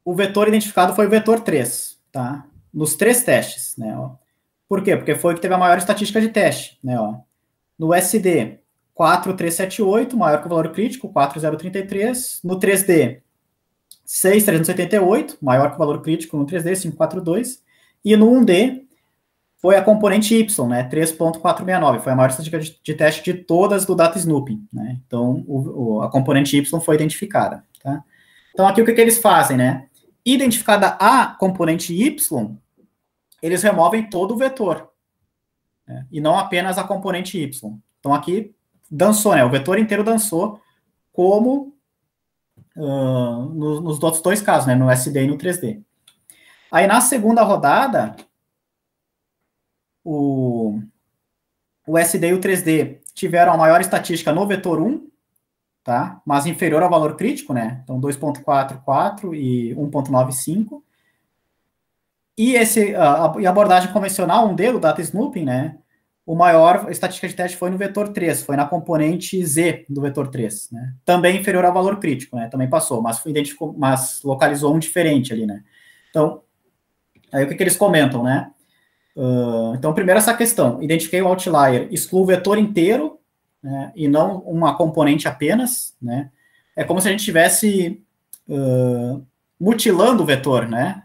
S1: o vetor identificado foi o vetor 3, tá? Nos 3 testes, né? Ó. Por quê? Porque foi o que teve a maior estatística de teste, né? Ó. No SD, 4,378, maior que o valor crítico, 4,033. No 3D, 6,388, maior que o valor crítico no 3D, 5,42. E no 1D, foi a componente Y, né? 3,469. Foi a maior estatística de teste de todas do DataSnooping, né? Então, a componente Y foi identificada, tá? Então, aqui o que eles fazem, né? Identificada a componente Y, eles removem todo o vetor, né? E não apenas a componente Y. Então, aqui dançou, né? O vetor inteiro dançou, como nos outros 2 casos, né? No SD e no 3D. Aí, na segunda rodada, o SD e o 3D tiveram a maior estatística no vetor 1, tá? Mas inferior ao valor crítico, né? Então, 2,44 e 1,95. E a abordagem convencional, 1D, do DataSnooping, né? O maior estatística de teste foi no vetor 3, foi na componente Z do vetor 3, né? Também inferior ao valor crítico, né? Também passou, mas localizou um diferente ali, né? Então, aí o que eles comentam, né? Então, primeiro essa questão, identifiquei o outlier, excluo o vetor inteiro, né, e não uma componente apenas, né? É como se a gente estivesse mutilando o vetor, né?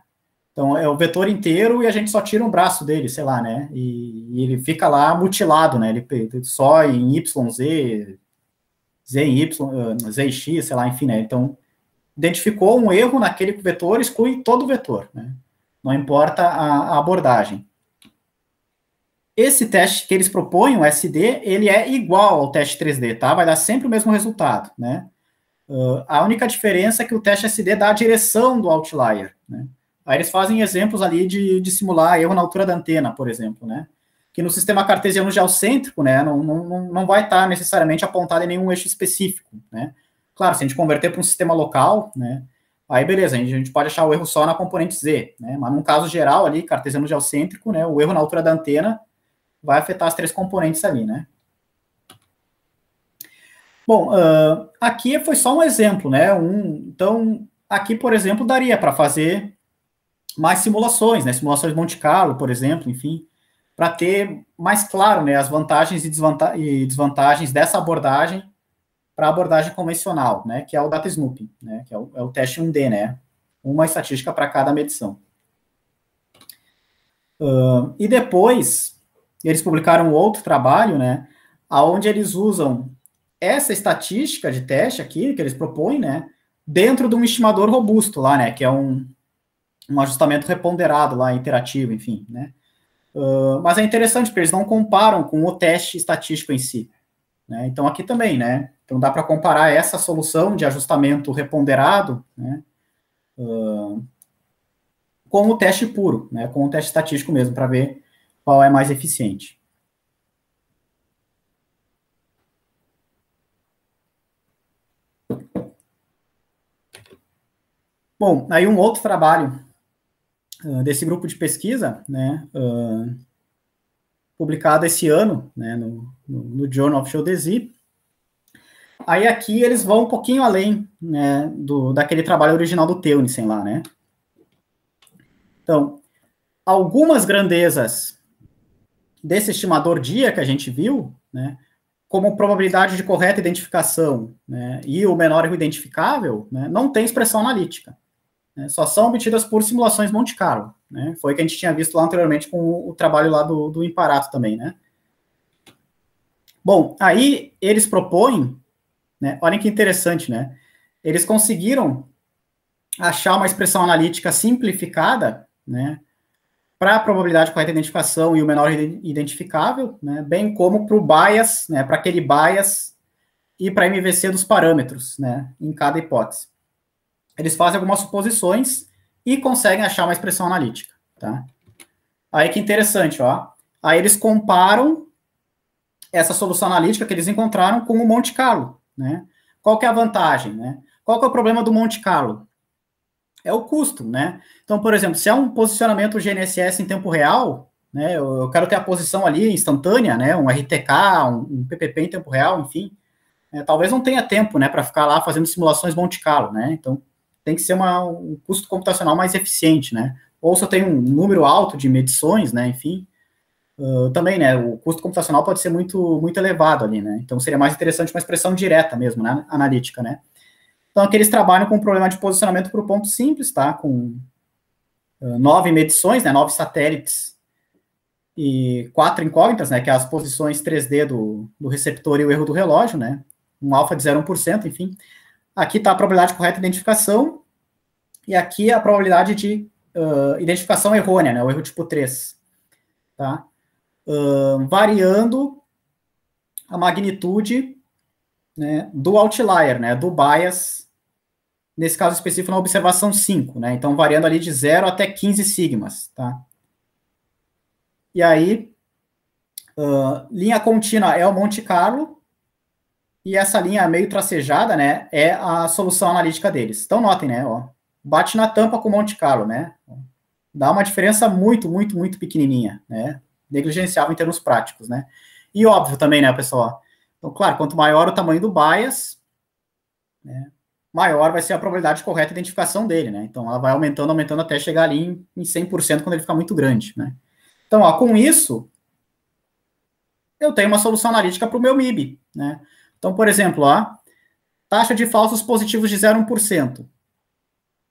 S1: Então, é o vetor inteiro e a gente só tira um braço dele, sei lá, né? E ele fica lá mutilado, né? Ele só em Y, Z em Y, Z e X, sei lá, enfim, né? Então, identificou um erro naquele vetor, exclui todo o vetor, né? Não importa a abordagem. Esse teste que eles propõem, o SD, ele é igual ao teste 3D, tá? Vai dar sempre o mesmo resultado, né? A única diferença é que o teste SD dá a direção do outlier, né? Aí eles fazem exemplos ali de simular erro na altura da antena, por exemplo, né? Que no sistema cartesiano geocêntrico, né, não vai estar necessariamente apontado em nenhum eixo específico, né? Claro, se a gente converter para um sistema local, né, aí beleza, a gente pode achar o erro só na componente Z, né? Mas num caso geral ali, cartesiano geocêntrico, né, o erro na altura da antena vai afetar as três componentes ali, né? Bom, aqui foi só um exemplo, né? Então, aqui, por exemplo, daria para fazer mais simulações, né? Simulações Monte Carlo, por exemplo, enfim, para ter mais claro, né, as vantagens e desvantagens dessa abordagem para a abordagem convencional, né? Que é o data snooping, né? Que é o teste 1D, né? Uma estatística para cada medição. E depois, eles publicaram outro trabalho, né? Onde eles usam essa estatística de teste aqui, que eles propõem, né? Dentro de um estimador robusto lá, né? Que é um ajustamento reponderado lá, interativo, enfim, né? Mas é interessante, porque eles não comparam com o teste estatístico em si, né? Então, aqui também, né? Então, dá para comparar essa solução de ajustamento reponderado, né? Com o teste puro, né? Com o teste estatístico mesmo, para ver qual é mais eficiente. Bom, aí um outro trabalho desse grupo de pesquisa, né, publicado esse ano, né, no Journal of Geodesy. Aí aqui eles vão um pouquinho além, né, daquele trabalho original do Teunissen lá, né. Então, algumas grandezas desse estimador dia que a gente viu, né, como probabilidade de correta identificação, né, e o menor erro identificável, né, não tem expressão analítica. Né, só são obtidas por simulações Monte Carlo, né? Foi o que a gente tinha visto lá anteriormente com o trabalho lá do Imparato também, né? Bom, aí eles propõem, né? Olhem que interessante, né? Eles conseguiram achar uma expressão analítica simplificada, né? Para a probabilidade de correta identificação e o menor identificável, né? Bem como para o bias, né? Para aquele bias e para a MVC dos parâmetros, né? Em cada hipótese. Eles fazem algumas suposições e conseguem achar uma expressão analítica, tá? Aí que interessante, ó. Aí eles comparam essa solução analítica que eles encontraram com o Monte Carlo, né? Qual que é a vantagem, né? Qual que é o problema do Monte Carlo? É o custo, né? Então, por exemplo, se é um posicionamento GNSS em tempo real, né? Eu quero ter a posição ali instantânea, né? Um RTK, um PPP em tempo real, enfim. Talvez não tenha tempo, né? Para ficar lá fazendo simulações Monte Carlo, né? Então, tem que ser um custo computacional mais eficiente, né? Ou se eu tenho um número alto de medições, né? Enfim, também, né? O custo computacional pode ser muito, muito elevado ali, né? Então, seria mais interessante uma expressão direta mesmo, né? Analítica, né? Então, aqui eles trabalham com um problema de posicionamento por ponto simples, tá? Com 9 medições, né? 9 satélites e 4 incógnitas, né? Que é as posições 3D do receptor e o erro do relógio, né? Um alfa de 0,1%, enfim. Aqui está a probabilidade de correta identificação, e aqui a probabilidade de identificação errônea, né, o erro tipo 3. Tá? Variando a magnitude, né, do outlier, né, do bias, nesse caso específico na observação 5. Né, então, variando ali de 0 até 15 sigmas. Tá? E aí, linha contínua é o Monte Carlo, e essa linha meio tracejada, né, é a solução analítica deles. Então, notem, né, ó, bate na tampa com o Monte Carlo, né, dá uma diferença muito, muito, muito pequenininha, né, negligenciável em termos práticos, né. E óbvio também, né, pessoal, então, claro, quanto maior o tamanho do bias, né, maior vai ser a probabilidade de correta identificação dele, né, então ela vai aumentando, aumentando até chegar ali em 100% quando ele ficar muito grande, né. Então, ó, com isso, eu tenho uma solução analítica para o meu MIB, né. Então, por exemplo, ó, taxa de falsos positivos de 0,1%.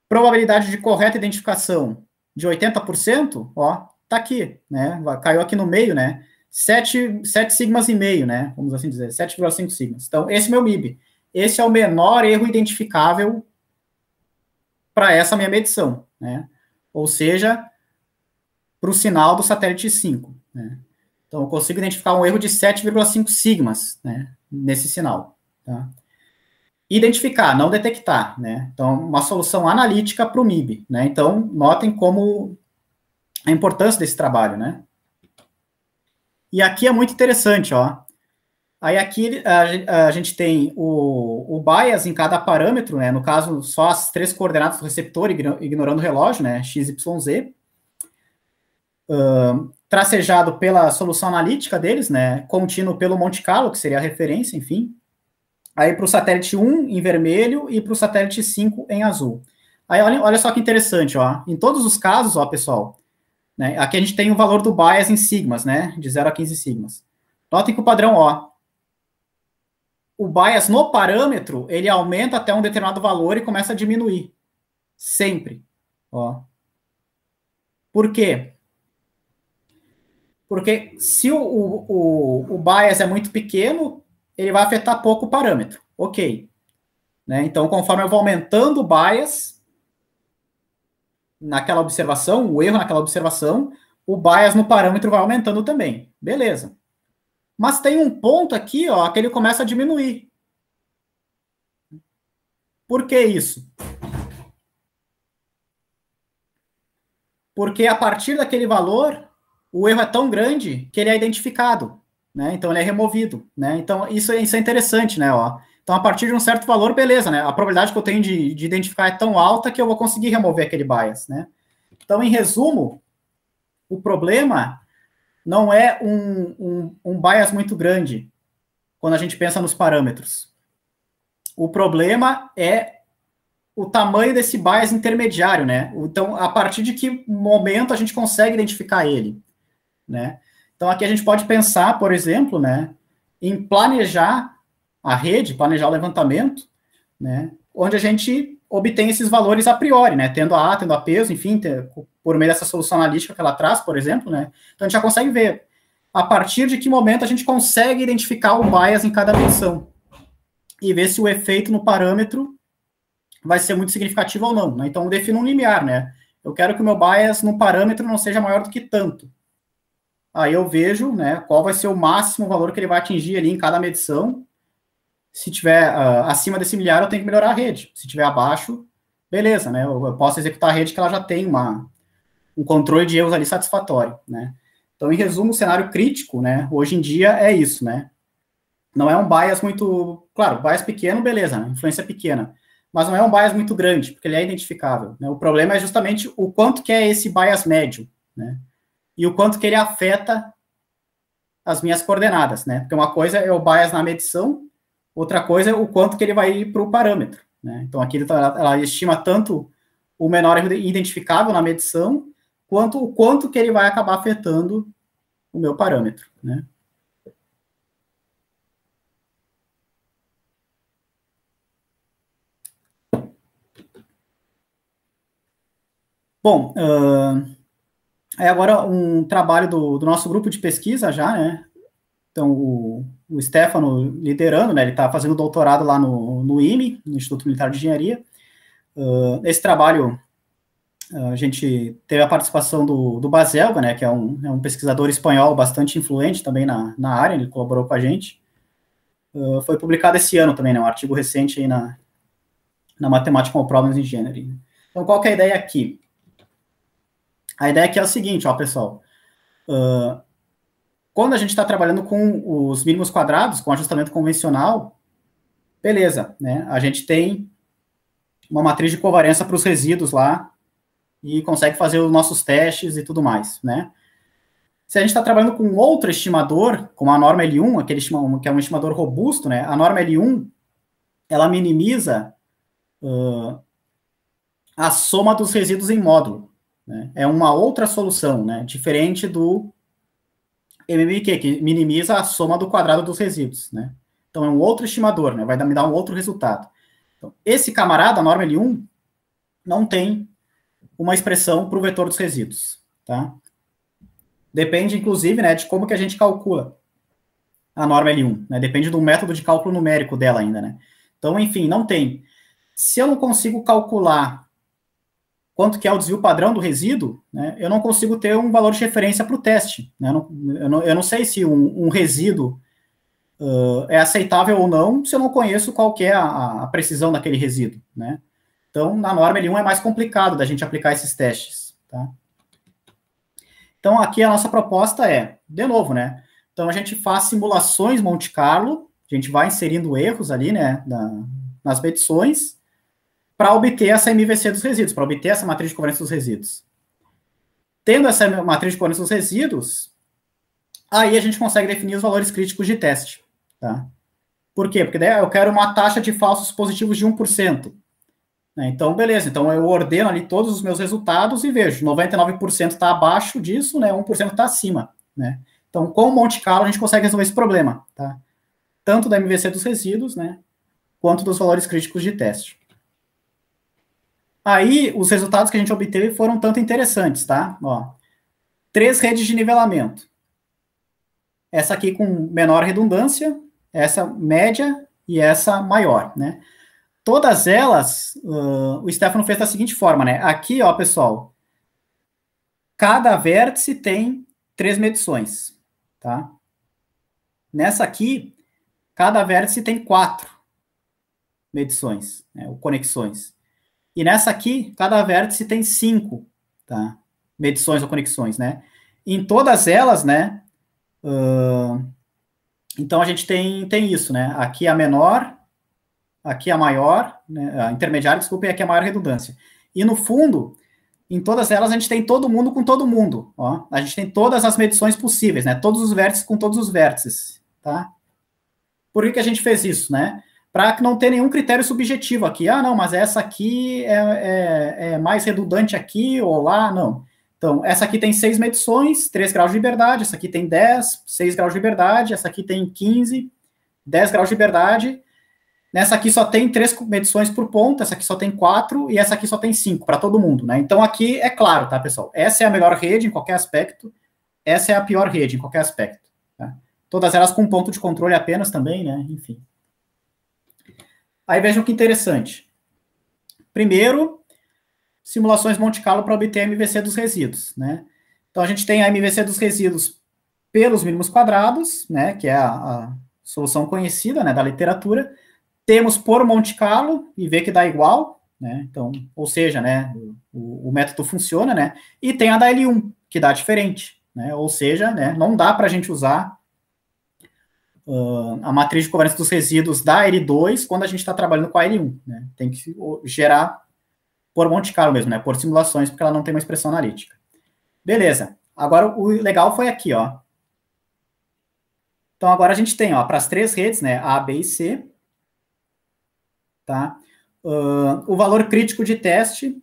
S1: Probabilidade de correta identificação de 80%, ó, tá aqui, né? Caiu aqui no meio, né? 7 sigmas e meio, né? Vamos assim dizer, 7,5 sigmas. Então, esse é o meu MIB. Esse é o menor erro identificável para essa minha medição, né? Ou seja, para o sinal do satélite 5, né? Então, eu consigo identificar um erro de 7,5 sigmas, né, nesse sinal, tá? Identificar, não detectar, né? Então, uma solução analítica para o MIB, né? Então, notem como a importância desse trabalho, né? E aqui é muito interessante, ó. Aí aqui a gente tem o bias em cada parâmetro, né? No caso, só as 3 coordenadas do receptor, ignorando o relógio, né? X, Y, Z. Tracejado pela solução analítica deles, né? Contínuo pelo Monte Carlo, que seria a referência, enfim. Aí para o satélite 1 em vermelho e para o satélite 5 em azul. Aí olha só que interessante, ó. Em todos os casos, ó, pessoal, né? Aqui a gente tem o valor do bias em sigmas, né? De 0 a 15 sigmas. Notem que o padrão, ó, o bias no parâmetro, ele aumenta até um determinado valor e começa a diminuir. Sempre. Ó. Por quê? Porque se o bias é muito pequeno, ele vai afetar pouco o parâmetro. Ok. Né? Então, conforme eu vou aumentando o bias naquela observação, o erro naquela observação, o bias no parâmetro vai aumentando também. Beleza. Mas tem um ponto aqui, ó, que ele começa a diminuir. Por que isso? Porque a partir daquele valor, o erro é tão grande que ele é identificado, né? Então ele é removido, né? Então isso é interessante, né? Ó. Então a partir de um certo valor, beleza, né? A probabilidade que eu tenho de identificar é tão alta que eu vou conseguir remover aquele bias, né? Então, em resumo, o problema não é um bias muito grande quando a gente pensa nos parâmetros. O problema é o tamanho desse bias intermediário, né? Então, a partir de que momento a gente consegue identificar ele, né? Então, aqui a gente pode pensar, por exemplo, né, em planejar a rede, planejar o levantamento, né, onde a gente obtém esses valores a priori, né, tendo a peso, enfim, por meio dessa solução analítica que ela traz, por exemplo, né? Então, a gente já consegue ver a partir de que momento a gente consegue identificar o bias em cada medição e ver se o efeito no parâmetro vai ser muito significativo ou não, né? Então, eu defino um limiar, né? Eu quero que o meu bias no parâmetro não seja maior do que tanto. Aí eu vejo, né, qual vai ser o máximo valor que ele vai atingir ali em cada medição. Se tiver acima desse milhar, eu tenho que melhorar a rede. Se tiver abaixo, beleza, né? Eu posso executar a rede que ela já tem um controle de erros ali satisfatório, né? Então, em resumo, o cenário crítico, né, hoje em dia é isso, né? Não é um bias muito... Claro, bias pequeno, beleza, né? Influência pequena. Mas não é um bias muito grande, porque ele é identificável, né? O problema é justamente o quanto que é esse bias médio, né? E o quanto que ele afeta as minhas coordenadas, né? Porque uma coisa é o bias na medição, outra coisa é o quanto que ele vai ir para o parâmetro, né? Então, aqui ela estima tanto o menor erro identificável na medição, quanto o quanto que ele vai acabar afetando o meu parâmetro, né? Bom, aí agora um trabalho do nosso grupo de pesquisa já, né? Então, o Stefano liderando, né? Ele está fazendo doutorado lá no IME, no Instituto Militar de Engenharia. Esse trabalho, a gente teve a participação do Baselga, né? Que é um pesquisador espanhol bastante influente também na área, ele colaborou com a gente. Foi publicado esse ano também, né? Um artigo recente aí na Mathematical Problems Engineering. Então, qual que é a ideia aqui? A ideia aqui é o seguinte, ó, pessoal. Quando a gente está trabalhando com os mínimos quadrados, com ajustamento convencional, beleza, né? A gente tem uma matriz de covariância para os resíduos lá e consegue fazer os nossos testes e tudo mais, né? Se a gente está trabalhando com outro estimador, como a norma L1, que é um estimador robusto, né? A norma L1, ela minimiza a soma dos resíduos em módulo, né? É uma outra solução, né? Diferente do MMQ, que minimiza a soma do quadrado dos resíduos, né? Então, é um outro estimador, né? Vai me dar um outro resultado. Então, esse camarada, a norma L1, não tem uma expressão para o vetor dos resíduos, tá? Depende, inclusive, né, de como que a gente calcula a norma L1, né? Depende do método de cálculo numérico dela ainda, né? Então, enfim, não tem. Se eu não consigo calcular quanto que é o desvio padrão do resíduo, né, eu não consigo ter um valor de referência para o teste. Né, eu não sei se um resíduo é aceitável ou não, se eu não conheço qual que é a precisão daquele resíduo. Né. Então, na norma L1 é mais complicado da gente aplicar esses testes. Tá? Então, aqui a nossa proposta é, de novo, né, então a gente faz simulações Monte Carlo, a gente vai inserindo erros ali, né, nas medições, para obter essa MVC dos resíduos, para obter essa matriz de covariância dos resíduos. Tendo essa matriz de covariância dos resíduos, aí a gente consegue definir os valores críticos de teste. Tá? Por quê? Porque daí eu quero uma taxa de falsos positivos de 1%. Né? Então, beleza. Então, eu ordeno ali todos os meus resultados e vejo, 99% está abaixo disso, né? 1% está acima. Né? Então, com o Monte Carlo, a gente consegue resolver esse problema. Tá? Tanto da MVC dos resíduos, né? Quanto dos valores críticos de teste. Aí, os resultados que a gente obteve foram tanto interessantes, tá? Ó, 3 redes de nivelamento. Essa aqui com menor redundância, essa média e essa maior, né? Todas elas, o Stefano fez da seguinte forma, né? Aqui, ó, pessoal, cada vértice tem 3 medições, tá? Nessa aqui, cada vértice tem 4 medições, né, ou conexões. E nessa aqui, cada vértice tem 5, tá? Medições ou conexões, né? Em todas elas, né? Então a gente tem isso, né? Aqui a menor, aqui a maior, né? A intermediária, desculpa, e aqui a maior redundância. E no fundo, em todas elas a gente tem todo mundo com todo mundo, ó. A gente tem todas as medições possíveis, né? Todos os vértices com todos os vértices, tá? Por que a gente fez isso, né? Para não ter nenhum critério subjetivo aqui. Ah, não, mas essa aqui é mais redundante aqui ou lá, não. Então, essa aqui tem 6 medições, 3 graus de liberdade, essa aqui tem 10, 6 graus de liberdade, essa aqui tem 15, 10 graus de liberdade. Nessa aqui só tem 3 medições por ponto, essa aqui só tem 4 e essa aqui só tem 5 para todo mundo, né? Então, aqui é claro, tá, pessoal? Essa é a melhor rede em qualquer aspecto, essa é a pior rede em qualquer aspecto, tá? Todas elas com ponto de controle apenas também, né? Enfim. Aí vejam que interessante. Primeiro, simulações Monte Carlo para obter a MVC dos resíduos, né? Então, a gente tem a MVC dos resíduos pelos mínimos quadrados, né? Que é a solução conhecida, né? Da literatura. Temos por Monte Carlo e vê que dá igual, né? Então, ou seja, né? O método funciona, né? E tem a da L1, que dá diferente, né? Ou seja, né? Não dá para a gente usar a matriz de covariância dos resíduos da L2 quando a gente está trabalhando com a L1, né? Tem que gerar por Monte Carlo mesmo, né? Por simulações, porque ela não tem uma expressão analítica. Beleza. Agora, o legal foi aqui, ó. Então, agora a gente tem, ó, para as 3 redes, né? A, B e C, tá? O valor crítico de teste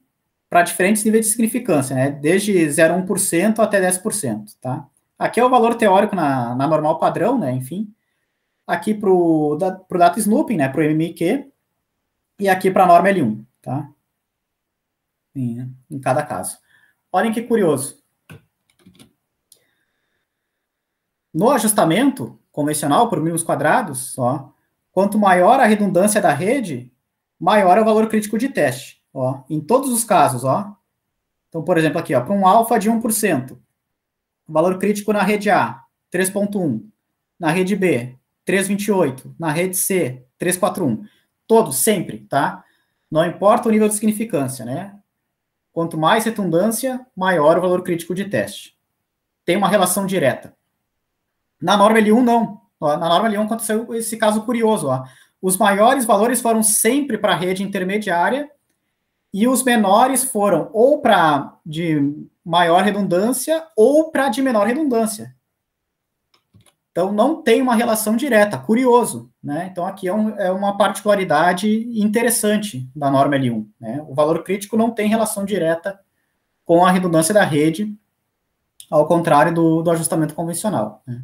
S1: para diferentes níveis de significância, né? Desde 0,1% até 10%, tá? Aqui é o valor teórico na normal padrão, né? Enfim. Aqui para o data snooping, né, para o MMQ, e aqui para a norma L1, tá? Em cada caso. Olhem que curioso. No ajustamento convencional por mínimos quadrados, ó, quanto maior a redundância da rede, maior é o valor crítico de teste. Ó, em todos os casos, ó. Então, por exemplo, aqui, ó, para um alfa de 1%, valor crítico na rede A, 3,1. Na rede B, 3,28. Na rede C, 3,41. Todos, sempre, tá? Não importa o nível de significância, né? Quanto mais redundância, maior o valor crítico de teste. Tem uma relação direta. Na norma L1, não. Ó, na norma L1 aconteceu esse caso curioso. Ó. Os maiores valores foram sempre para a rede intermediária e os menores foram ou para de maior redundância ou para de menor redundância. Então, não tem uma relação direta, curioso, né? Então, aqui é uma particularidade interessante da norma L1, né? O valor crítico não tem relação direta com a redundância da rede, ao contrário do ajustamento convencional, né?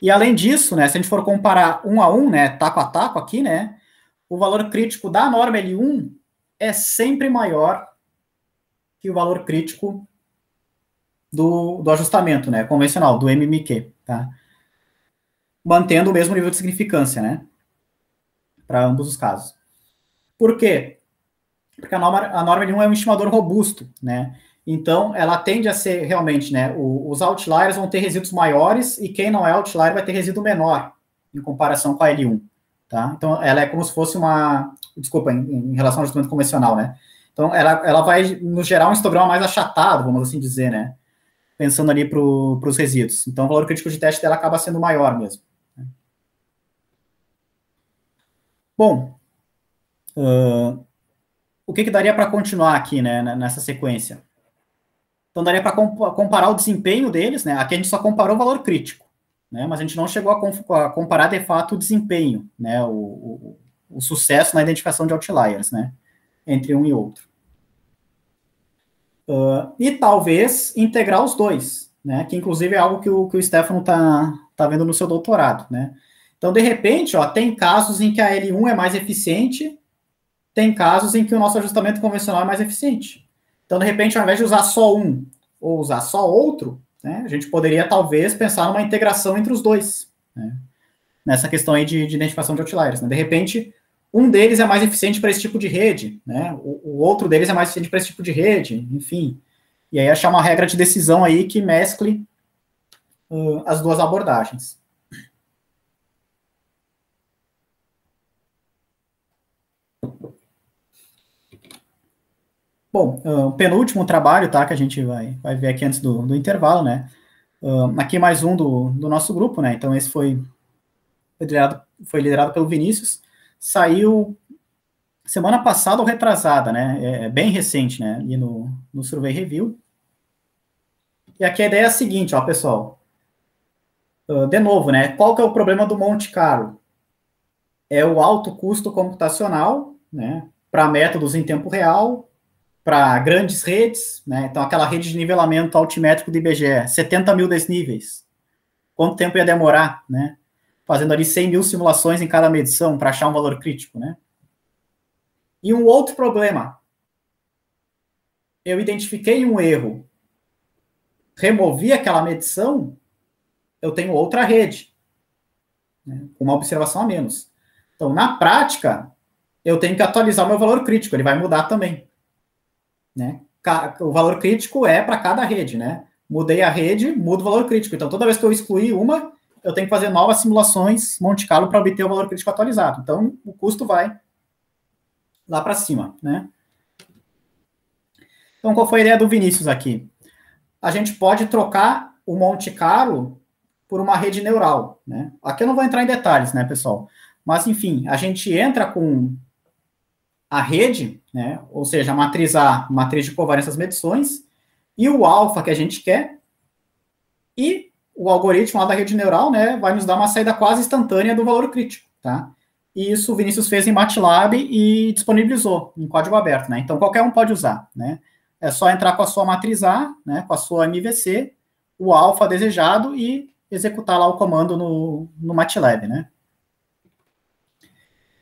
S1: E, além disso, né, se a gente for comparar 1 a 1, né, taco a taco aqui, né, o valor crítico da norma L1 é sempre maior que o valor crítico do ajustamento, né, convencional, do MMQ, tá? Mantendo o mesmo nível de significância, né, para ambos os casos. Por quê? porque a norma L1 é um estimador robusto, né? Então, ela tende a ser realmente, né? Os outliers vão ter resíduos maiores e quem não é outlier vai ter resíduo menor em comparação com a L1, tá? Então, ela é como se fosse uma... Desculpa, em relação ao ajustamento convencional, né? Então, ela vai nos gerar um histograma mais achatado, vamos assim dizer, né? Pensando ali para os resíduos. Então, o valor crítico de teste dela acaba sendo maior mesmo. Bom, o que daria para continuar aqui, né, nessa sequência? Então, daria para comparar o desempenho deles, né? Aqui a gente só comparou o valor crítico, né? Mas a gente não chegou a comparar, de fato, o desempenho, né? O sucesso na identificação de outliers, né? Entre um e outro. E talvez integrar os dois, né? Que, inclusive, é algo que o Stefano tá vendo no seu doutorado, né? Então, de repente, ó, tem casos em que a L1 é mais eficiente, tem casos em que o nosso ajustamento convencional é mais eficiente. Então, de repente, ao invés de usar só um ou usar só outro, né, a gente poderia, talvez, pensar numa integração entre os dois, né, nessa questão aí de identificação de outliers. Né? De repente, um deles é mais eficiente para esse tipo de rede, né, o outro deles é mais eficiente para esse tipo de rede, enfim. E aí achar uma regra de decisão aí que mescle as duas abordagens. Bom, penúltimo trabalho, tá, que a gente vai ver aqui antes do intervalo, né, aqui mais um do nosso grupo, né, então esse foi liderado pelo Vinícius, saiu semana passada ou retrasada, né, é bem recente, né, ali no Survey Review, e aqui a ideia é a seguinte, ó, pessoal, de novo, né, qual que é o problema do Monte Carlo? É o alto custo computacional, né, para métodos em tempo real, para grandes redes, né? Então, aquela rede de nivelamento altimétrico do IBGE, 70 mil desníveis. Quanto tempo ia demorar, né? Fazendo ali 100 mil simulações em cada medição para achar um valor crítico, né? E um outro problema. Eu identifiquei um erro, removi aquela medição, eu tenho outra rede, né? Uma observação a menos. Então, na prática, eu tenho que atualizar o meu valor crítico, ele vai mudar também, né? O valor crítico é para cada rede, né? Mudei a rede, mudo o valor crítico. Então, toda vez que eu excluir uma, eu tenho que fazer novas simulações Monte Carlo para obter o valor crítico atualizado. Então, o custo vai lá para cima, né? Então, qual foi a ideia do Vinícius aqui? A gente pode trocar o Monte Carlo por uma rede neural, né? Aqui eu não vou entrar em detalhes, né, pessoal? Mas, enfim, a gente entra com a rede, né, ou seja, a matriz A, matriz de covariância das medições, e o alfa que a gente quer, e o algoritmo lá da rede neural, né, vai nos dar uma saída quase instantânea do valor crítico, tá? E isso o Vinícius fez em MATLAB e disponibilizou em código aberto, né? Então, qualquer um pode usar, né? É só entrar com a sua matriz A, né, com a sua MVC, o alfa desejado e executar lá o comando no MATLAB, né?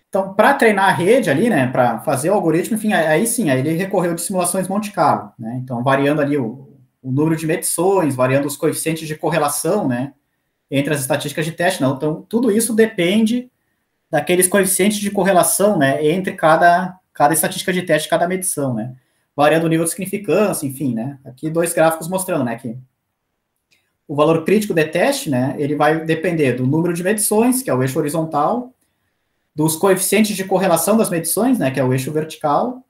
S1: Então, para treinar a rede ali, né, para fazer o algoritmo, enfim, aí sim, aí ele recorreu de simulações Monte Carlo, né? Então, variando ali o número de medições, variando os coeficientes de correlação, né, entre as estatísticas de teste, não. Então, tudo isso depende daqueles coeficientes de correlação, né, entre cada estatística de teste, cada medição, né, variando o nível de significância, enfim, né. Aqui 2 gráficos mostrando, né, que o valor crítico de teste, né, ele vai depender do número de medições, que é o eixo horizontal, dos coeficientes de correlação das medições, né, que é o eixo vertical,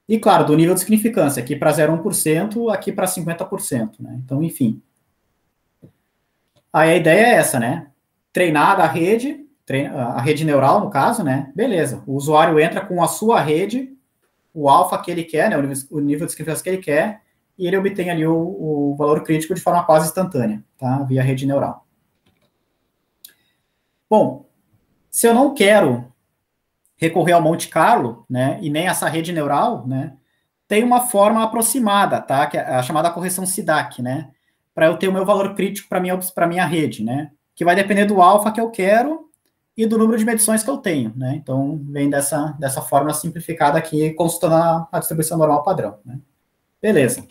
S1: e, claro, do nível de significância, aqui para 0,1%, aqui para 50%, né, então, enfim. Aí a ideia é essa, né, treinar a rede neural, no caso, né, beleza, o usuário entra com a sua rede, o alfa que ele quer, né, o nível de significância que ele quer, e ele obtém ali o valor crítico de forma quase instantânea, tá, via rede neural. Bom, se eu não quero recorrer ao Monte Carlo, né, e nem essa rede neural, né, tem uma forma aproximada, tá, que é a chamada correção SIDAC, né, para eu ter o meu valor crítico para minha rede, né, que vai depender do alfa que eu quero e do número de medições que eu tenho, né, então vem dessa forma simplificada aqui, consultando a distribuição normal padrão, né. Beleza.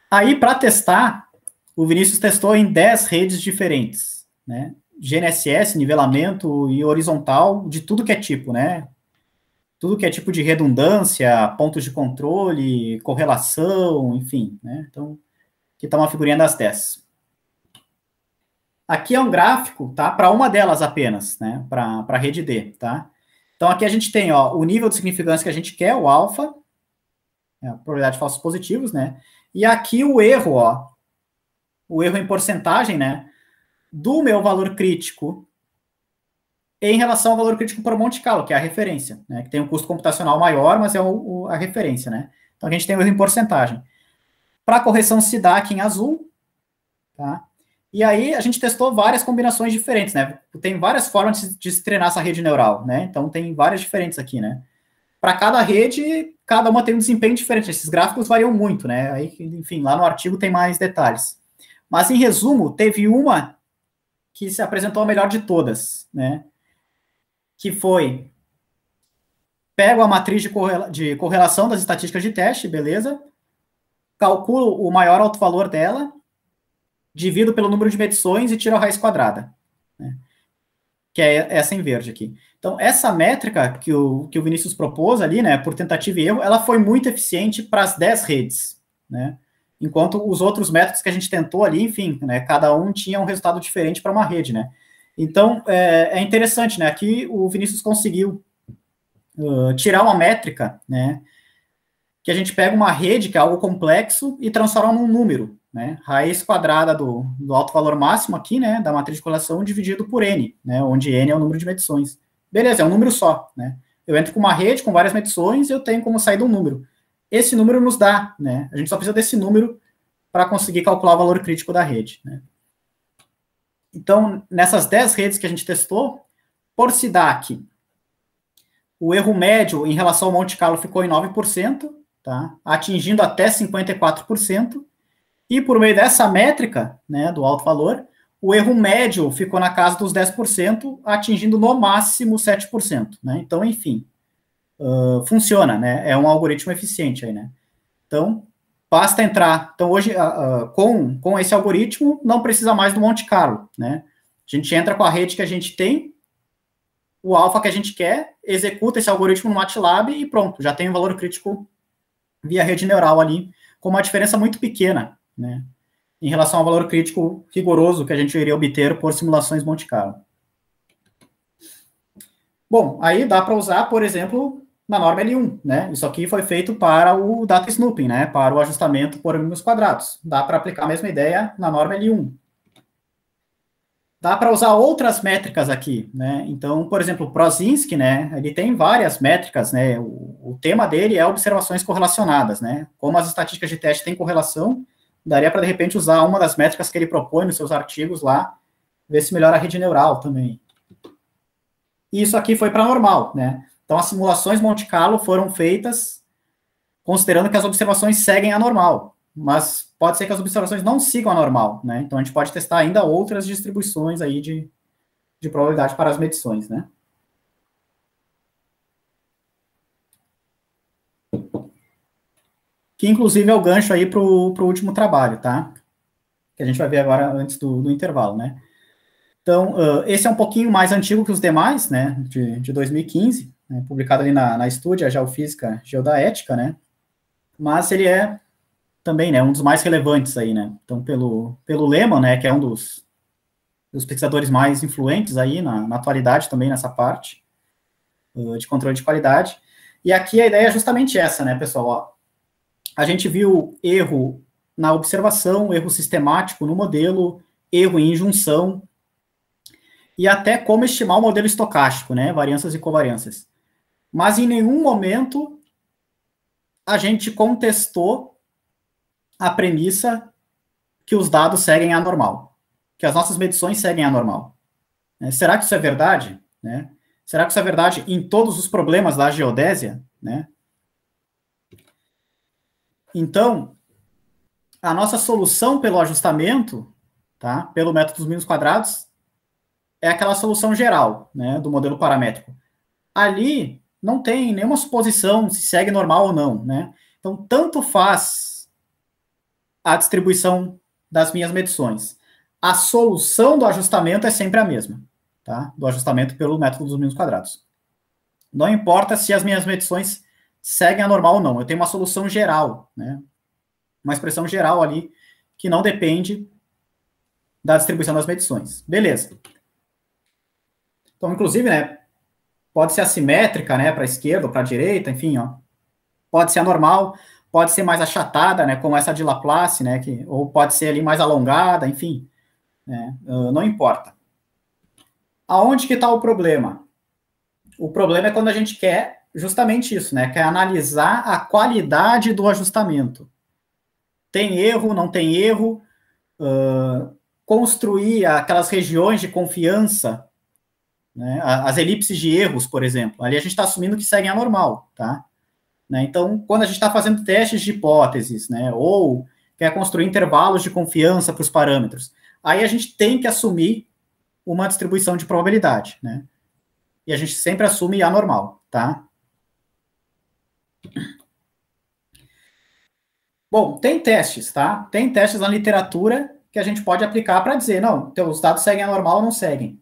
S1: Aí, para testar, o Vinícius testou em 10 redes diferentes, né, GNSS, nivelamento e horizontal, de tudo que é tipo, né? tudo que é tipo de redundância, pontos de controle, correlação, enfim, né? Então, aqui está uma figurinha das 10. Aqui é um gráfico, tá? Para uma delas apenas, né? Para a rede D, tá? Então, aqui a gente tem, ó, o nível de significância que a gente quer, o alfa, a probabilidade de falsos positivos, né? E aqui o erro, ó, o erro em porcentagem, né? Do meu valor crítico em relação ao valor crítico por Monte Carlo, que é a referência, né? Que tem um custo computacional maior, mas é a referência, né? Então, a gente tem o erro em porcentagem. Para a correção se dá aqui em azul, tá? E aí a gente testou várias combinações diferentes, né? Tem várias formas de se treinar essa rede neural, né? Então tem várias diferentes aqui, né? Para cada rede, cada uma tem um desempenho diferente. Esses gráficos variam muito, né? Aí, enfim, lá no artigo tem mais detalhes. Mas em resumo, teve uma que se apresentou a melhor de todas, né? Que foi: pego a matriz de correlação das estatísticas de teste, beleza? Calculo o maior alto-valor dela, divido pelo número de medições e tiro a raiz quadrada, né? Que é essa em verde aqui. Então, essa métrica que o Vinícius propôs ali, né, por tentativa e erro, ela foi muito eficiente para as 10 redes, né? Enquanto os outros métodos que a gente tentou ali, enfim, né, cada um tinha um resultado diferente para uma rede, né? Então, é interessante, né? Aqui o Vinícius conseguiu tirar uma métrica, né, que a gente pega uma rede, que é algo complexo, e transforma num número, né? Raiz quadrada do alto valor máximo aqui, né, da matriz de correlação, dividido por n, né, onde n é o número de medições. Beleza, é um número só, né? Eu entro com uma rede com várias medições e eu tenho como sair de um número. Esse número nos dá, né? A gente só precisa desse número para conseguir calcular o valor crítico da rede, né? Então, nessas 10 redes que a gente testou, por SIDAC, o erro médio em relação ao Monte Carlo ficou em 9%, tá? Atingindo até 54%, e por meio dessa métrica, né, do alto valor, o erro médio ficou na casa dos 10%, atingindo no máximo 7%, né? Então, enfim, funciona, né? É um algoritmo eficiente aí, né? Então, basta entrar. Então, hoje, com esse algoritmo, não precisa mais do Monte Carlo, né? A gente entra com a rede que a gente tem, o alfa que a gente quer, executa esse algoritmo no MATLAB e pronto, já tem um valor crítico via rede neural ali, com uma diferença muito pequena, né, em relação ao valor crítico rigoroso que a gente iria obter por simulações Monte Carlo. Bom, aí dá para usar, por exemplo, na norma L1, né? Isso aqui foi feito para o data snooping, né? Para o ajustamento por mínimos quadrados. Dá para aplicar a mesma ideia na norma L1. Dá para usar outras métricas aqui, né? Então, por exemplo, o Prozinski, né? Ele tem várias métricas, né? O tema dele é observações correlacionadas, né? Como as estatísticas de teste têm correlação, daria para, de repente, usar uma das métricas que ele propõe nos seus artigos lá, ver se melhora a rede neural também. E isso aqui foi para normal, né? Então, as simulações Monte Carlo foram feitas considerando que as observações seguem a normal, mas pode ser que as observações não sigam a normal, né? Então, a gente pode testar ainda outras distribuições aí de probabilidade para as medições, né? Que, inclusive, é o gancho aí para o último trabalho, tá? Que a gente vai ver agora antes do intervalo, né? Então, esse é um pouquinho mais antigo que os demais, né? De 2015, né, publicado ali na Estúdia, Geofísica Geodaética, né? Mas ele é também, né, um dos mais relevantes aí, né? Então, pelo Lehmann, né, que é um dos pesquisadores mais influentes aí na atualidade também nessa parte de controle de qualidade. E aqui a ideia é justamente essa, né, pessoal? Ó, a gente viu erro na observação, erro sistemático no modelo, erro em injunção, e até como estimar o modelo estocástico, né, variâncias e covariâncias. Mas em nenhum momento a gente contestou a premissa que os dados seguem a normal, que as nossas medições seguem a normal. Será que isso é verdade? Né? Será que isso é verdade em todos os problemas da geodésia? Né? Então, a nossa solução pelo ajustamento, tá, pelo método dos mínimos quadrados, é aquela solução geral, né, do modelo paramétrico. Ali não tem nenhuma suposição se segue normal ou não, né? Então, tanto faz a distribuição das minhas medições. A solução do ajustamento é sempre a mesma, tá? Do ajustamento pelo método dos mínimos quadrados. Não importa se as minhas medições seguem a normal ou não, eu tenho uma solução geral, né? Uma expressão geral ali que não depende da distribuição das medições. Beleza. Então, inclusive, né, pode ser assimétrica, né, para a esquerda ou para a direita, enfim, ó. Pode ser anormal, pode ser mais achatada, né, como essa de Laplace, né, ou pode ser ali mais alongada, enfim, né, não importa. Aonde que está o problema? O problema é quando a gente quer justamente isso, né, quer analisar a qualidade do ajustamento. Tem erro, não tem erro, construir aquelas regiões de confiança, né, as elipses de erros, por exemplo. Ali a gente está assumindo que seguem a normal, tá? Né? Então, quando a gente está fazendo testes de hipóteses, né, ou quer construir intervalos de confiança para os parâmetros, aí a gente tem que assumir uma distribuição de probabilidade, né? E a gente sempre assume a normal, tá? Bom, tem testes, tá? Tem testes na literatura que a gente pode aplicar para dizer, não, os dados seguem a normal ou não seguem.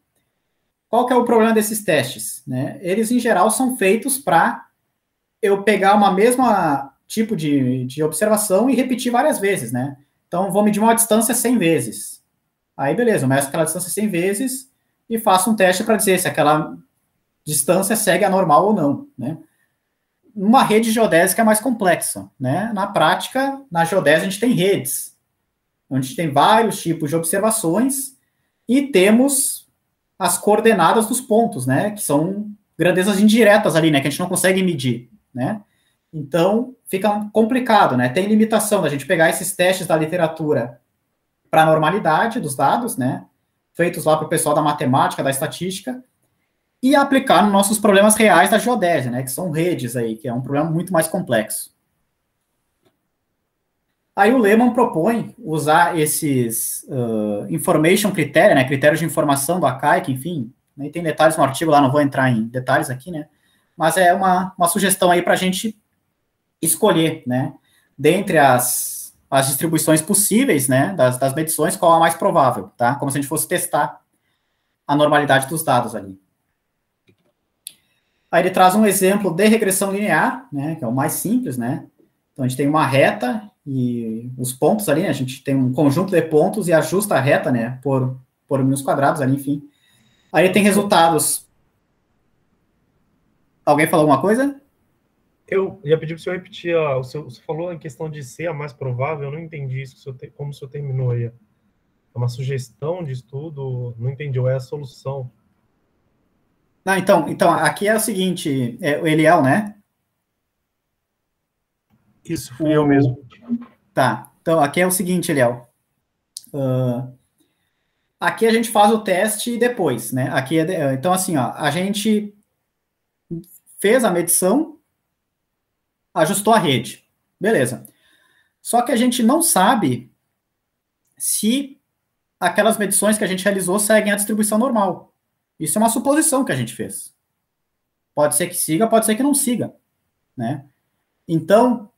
S1: Qual que é o problema desses testes? Né? Eles, em geral, são feitos para eu pegar uma mesma tipo de observação e repetir várias vezes, né? Então, vou medir uma distância 100 vezes. Aí, beleza, eu meço aquela distância 100 vezes e faço um teste para dizer se aquela distância segue a normal ou não, né? Uma rede geodésica é mais complexa, né? Na prática, na geodésia, a gente tem redes, onde a gente tem vários tipos de observações e temos as coordenadas dos pontos, né? Que são grandezas indiretas ali, né? Que a gente não consegue medir, né? Então, fica complicado, né? Tem limitação da gente pegar esses testes da literatura para a normalidade dos dados, né? Feitos lá para o pessoal da matemática, da estatística, e aplicar nos nossos problemas reais da geodésia, né? Que são redes aí, que é um problema muito mais complexo. Aí o Lehmann propõe usar esses information criteria, né? Critérios de informação do Akaike, enfim, né, tem detalhes no artigo lá, não vou entrar em detalhes aqui, né? Mas é uma sugestão aí para a gente escolher, né? Dentre as distribuições possíveis, né? Das medições, qual a mais provável, tá? Como se a gente fosse testar a normalidade dos dados ali. Aí ele traz um exemplo de regressão linear, né? Que é o mais simples, né? Então a gente tem uma reta e os pontos ali, né? A gente tem um conjunto de pontos e ajusta a reta, né? Por mil quadrados ali, enfim. Aí tem resultados. Alguém falou alguma coisa?
S3: Eu ia pedir para o senhor repetir, você falou em questão de ser a mais provável, eu não entendi isso, como o senhor terminou aí. É uma sugestão de estudo, não entendi, ou é a solução?
S1: Não, então aqui é o seguinte, o Eliel, né?
S3: Isso, fui eu mesmo.
S1: Tá, então aqui é o seguinte, Eliel. Aqui a gente faz o teste depois, né? Aqui então assim, ó, a gente fez a medição, ajustou a rede, beleza. Só que a gente não sabe se aquelas medições que a gente realizou seguem a distribuição normal. Isso é uma suposição que a gente fez. Pode ser que siga, pode ser que não siga, né? Então,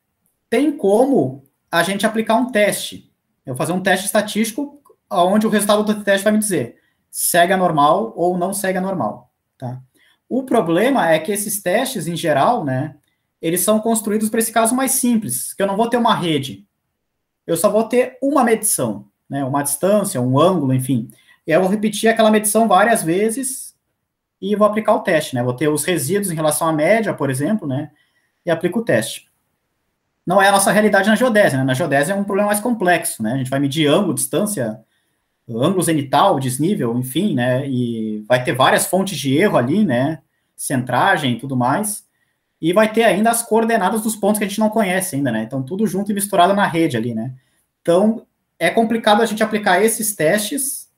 S1: tem como a gente aplicar um teste. Eu vou fazer um teste estatístico onde o resultado do teste vai me dizer segue a normal ou não segue a normal, tá? O problema é que esses testes, em geral, né, eles são construídos para esse caso mais simples, que eu não vou ter uma rede. Eu só vou ter uma medição, né, uma distância, um ângulo, enfim. E eu vou repetir aquela medição várias vezes e vou aplicar o teste, né? Vou ter os resíduos em relação à média, por exemplo, né, e aplico o teste. Não é a nossa realidade na geodésia, né? Na geodésia é um problema mais complexo, né? A gente vai medir ângulo, distância, ângulo zenital, desnível, enfim, né? E vai ter várias fontes de erro ali, né? Centragem e tudo mais. E vai ter ainda as coordenadas dos pontos que a gente não conhece ainda, né? Então, tudo junto e misturado na rede ali, né? Então, é complicado a gente aplicar esses testes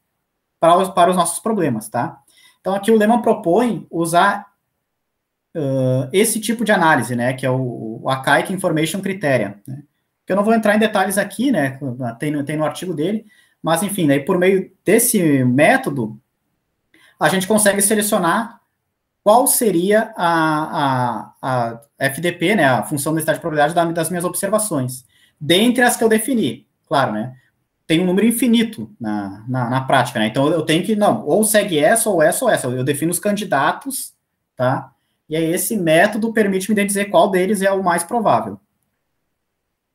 S1: para os nossos problemas, tá? Então, aqui o Lehmann propõe usar esse tipo de análise, né? Que é o Akaike Information Criteria, né? Que eu não vou entrar em detalhes aqui, né? Tem no artigo dele, mas, enfim, daí por meio desse método, a gente consegue selecionar qual seria a FDP, né, a função de densidade de probabilidade das minhas observações, dentre as que eu defini, claro, né, tem um número infinito na prática, né, então eu tenho que, não, ou segue essa, ou essa, ou essa, eu defino os candidatos, tá, E aí esse método permite me dizer qual deles é o mais provável.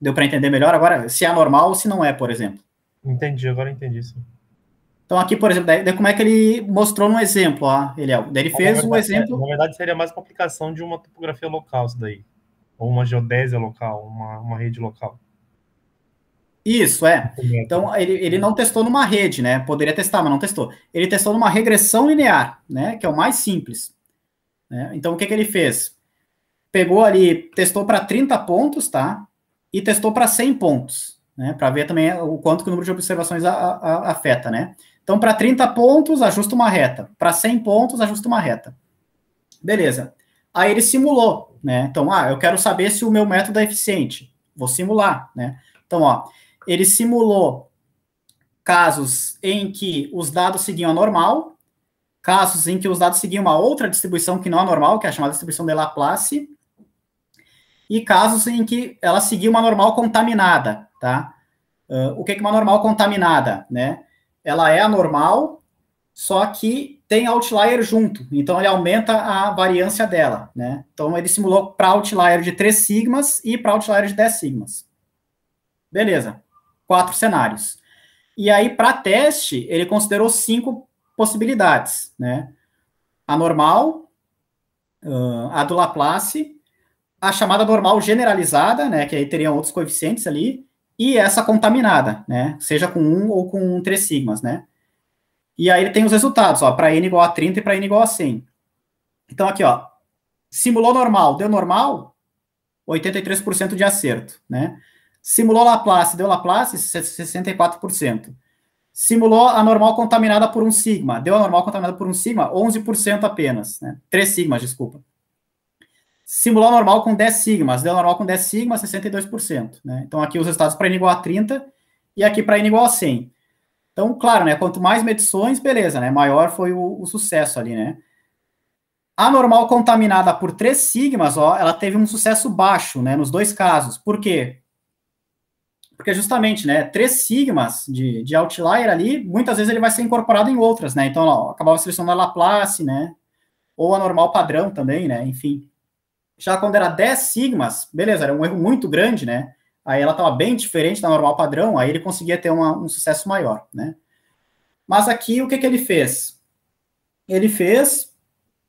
S1: Deu para entender melhor agora se é anormal ou se não é, por exemplo?
S3: Entendi, agora entendi, sim.
S1: Então aqui, por exemplo, daí como é que ele mostrou no exemplo, Eliel? Daí ele fez o exemplo...
S3: Na verdade, seria mais complicação de uma topografia local, isso daí. Ou uma geodésia local, uma rede local.
S1: Isso, é. Então, ele não testou numa rede, né? Poderia testar, mas não testou. Ele testou numa regressão linear, né? Que é o mais simples. Né? Então, o que ele fez? Pegou ali, testou para 30 pontos, tá? E testou para 100 pontos, né? Para ver também o quanto que o número de observações afeta, né? Então, para 30 pontos, ajusta uma reta. Para 100 pontos, ajusta uma reta. Beleza. Aí ele simulou, né? Então, eu quero saber se o meu método é eficiente. Vou simular, né? Então, ele simulou casos em que os dados seguiam a normal, casos em que os dados seguiam uma outra distribuição que não é normal, que é a chamada distribuição de Laplace, e casos em que ela seguia uma normal contaminada, tá? O que é uma normal contaminada, né? Ela é anormal, só que tem outlier junto, então ele aumenta a variância dela, né? Então ele simulou para outlier de 3 sigmas e para outlier de 10 sigmas. Beleza. 4 cenários. E aí, para teste, ele considerou 5 possibilidades, né? A normal, a do Laplace, a chamada normal generalizada, né? Que aí teriam outros coeficientes ali, e essa contaminada, né? Seja com 1 ou com 3 sigmas, né? E aí ele tem os resultados, para n igual a 30 e para n igual a 100. Então, aqui, simulou normal, deu normal, 83% de acerto, né? Simulou Laplace, deu Laplace, 64%. Simulou a normal contaminada por 1 sigma, deu a normal contaminada por 1 sigma, 11% apenas, né? 3 sigmas, desculpa. Simulou a normal com 10 sigmas, deu a normal com 10 sigmas, 62%, né? Então, aqui os resultados para n igual a 30 e aqui para n igual a 100. Então, claro, né? Quanto mais medições, beleza, né? Maior foi o sucesso ali, né? A normal contaminada por 3 sigmas, ela teve um sucesso baixo, né? Nos dois casos. Por quê? Porque justamente, né, 3 sigmas de outlier ali, muitas vezes ele vai ser incorporado em outras, né? Então, acabava selecionando a Laplace, né? Ou a normal padrão também, né? Enfim. Já quando era 10 sigmas, beleza, era um erro muito grande, né? Aí ela estava bem diferente da normal padrão, aí ele conseguia ter um sucesso maior, né? Mas aqui, o que ele fez? Ele fez,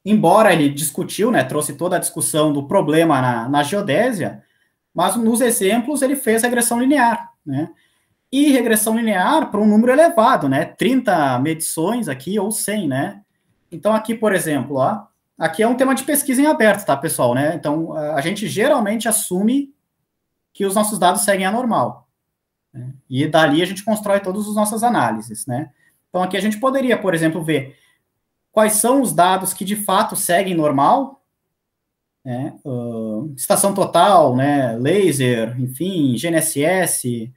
S1: embora ele discutiu, né, trouxe toda a discussão do problema na geodésia, mas nos exemplos ele fez regressão linear, né? E regressão linear para um número elevado, né? 30 medições aqui ou 100, né? Então aqui, por exemplo, aqui é um tema de pesquisa em aberto, tá, pessoal, né? Então a gente geralmente assume que os nossos dados seguem a normal, né? E dali a gente constrói todas as nossas análises, né? Então aqui a gente poderia, por exemplo, ver quais são os dados que de fato seguem normal, né? Estação total, né? Laser, enfim, GNSS,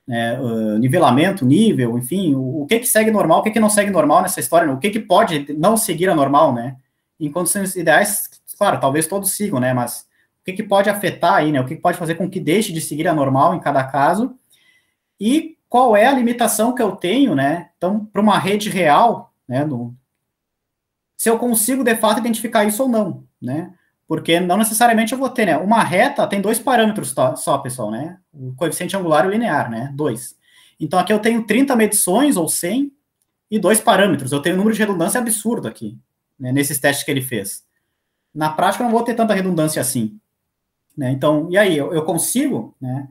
S1: né? Nivelamento, nível, enfim, o que segue normal, o que não segue normal nessa história, o que pode não seguir a normal, né? Em condições ideais, claro, talvez todos sigam, né? Mas o que pode afetar aí, né? O que pode fazer com que deixe de seguir a normal em cada caso? E qual é a limitação que eu tenho, né? Então, para uma rede real, né? Se eu consigo, de fato, identificar isso ou não, né? Porque não necessariamente eu vou ter, né? Uma reta tem 2 parâmetros só, pessoal, né? O coeficiente angular e o linear, né? 2. Então, aqui eu tenho 30 medições, ou 100, e 2 parâmetros. Eu tenho um número de redundância absurdo aqui, né? Nesses testes que ele fez. Na prática, eu não vou ter tanta redundância assim, né? Então, e aí? Eu consigo, né?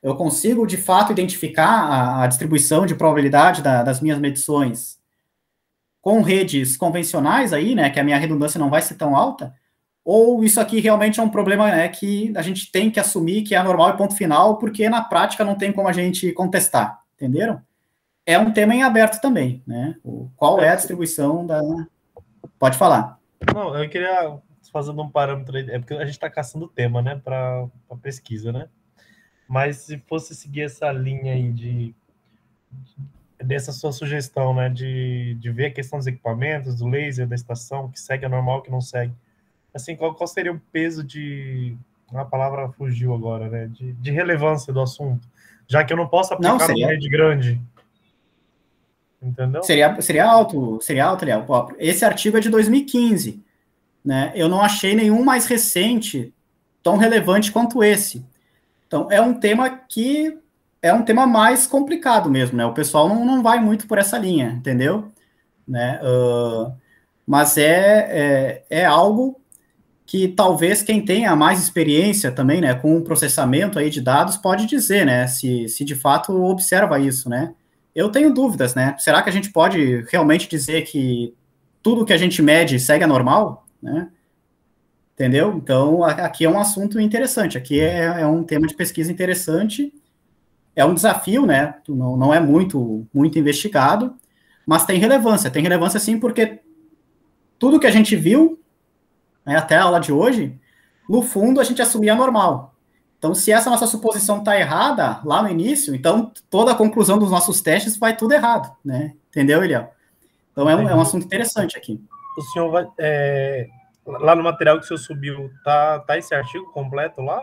S1: Eu consigo, de fato, identificar a distribuição de probabilidade das minhas medições com redes convencionais aí, né? Que a minha redundância não vai ser tão alta. Ou isso aqui realmente é um problema, né, que a gente tem que assumir que é anormal e ponto final, porque na prática não tem como a gente contestar, entenderam? É um tema em aberto também, né? Qual é a distribuição da... Pode falar.
S3: Não, eu queria fazer um parâmetro aí, é porque a gente está caçando tema, né, para pesquisa, né? Mas se fosse seguir essa linha aí dessa sua sugestão, né, de ver a questão dos equipamentos, do laser, da estação, que segue a normal, que não segue, assim, qual seria o peso a palavra fugiu agora, né? De relevância do assunto, já que eu não posso aplicar numa rede grande. Entendeu?
S1: Seria alto, Léo. Esse artigo é de 2015. né? Eu não achei nenhum mais recente tão relevante quanto esse. Então, é um tema que é um tema mais complicado mesmo, né? O pessoal não vai muito por essa linha, entendeu? Né? Mas é algo que talvez quem tenha mais experiência também, né, com o processamento aí de dados pode dizer, né, se de fato observa isso, né? Eu tenho dúvidas, né? Será que a gente pode realmente dizer que tudo que a gente mede segue a normal, né? Entendeu? Então, aqui é um assunto interessante, aqui é um tema de pesquisa interessante, é um desafio, né? Não é muito investigado, mas tem relevância sim, porque tudo que a gente viu, né, até a aula de hoje, no fundo a gente assumia normal. Então, se essa nossa suposição está errada lá no início, então toda a conclusão dos nossos testes vai tudo errado, né? Entendeu, Eliel? Então, é um assunto interessante aqui.
S3: O senhor vai... lá no material que o senhor subiu, tá esse artigo completo lá?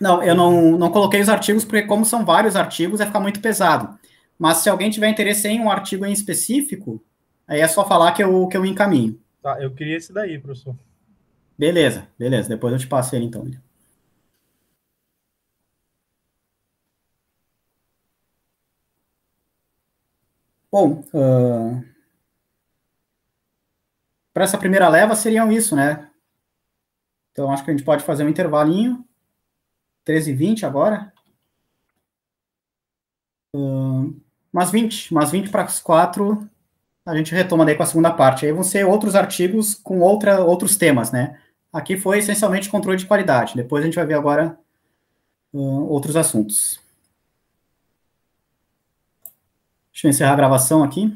S1: Não, eu não coloquei os artigos, porque como são vários artigos, vai ficar muito pesado. Mas se alguém tiver interesse em um artigo em específico, aí é só falar que eu encaminho.
S3: Tá, eu queria esse daí, professor.
S1: Beleza. Depois eu te passo ele, então. Bom, para essa primeira leva seriam isso, né? Então, acho que a gente pode fazer um intervalinho. 13h20 agora. Umas 20 para as 4, a gente retoma daí com a segunda parte. Aí vão ser outros artigos com outros temas, né? Aqui foi essencialmente controle de qualidade. Depois a gente vai ver agora outros assuntos. Deixa eu encerrar a gravação aqui.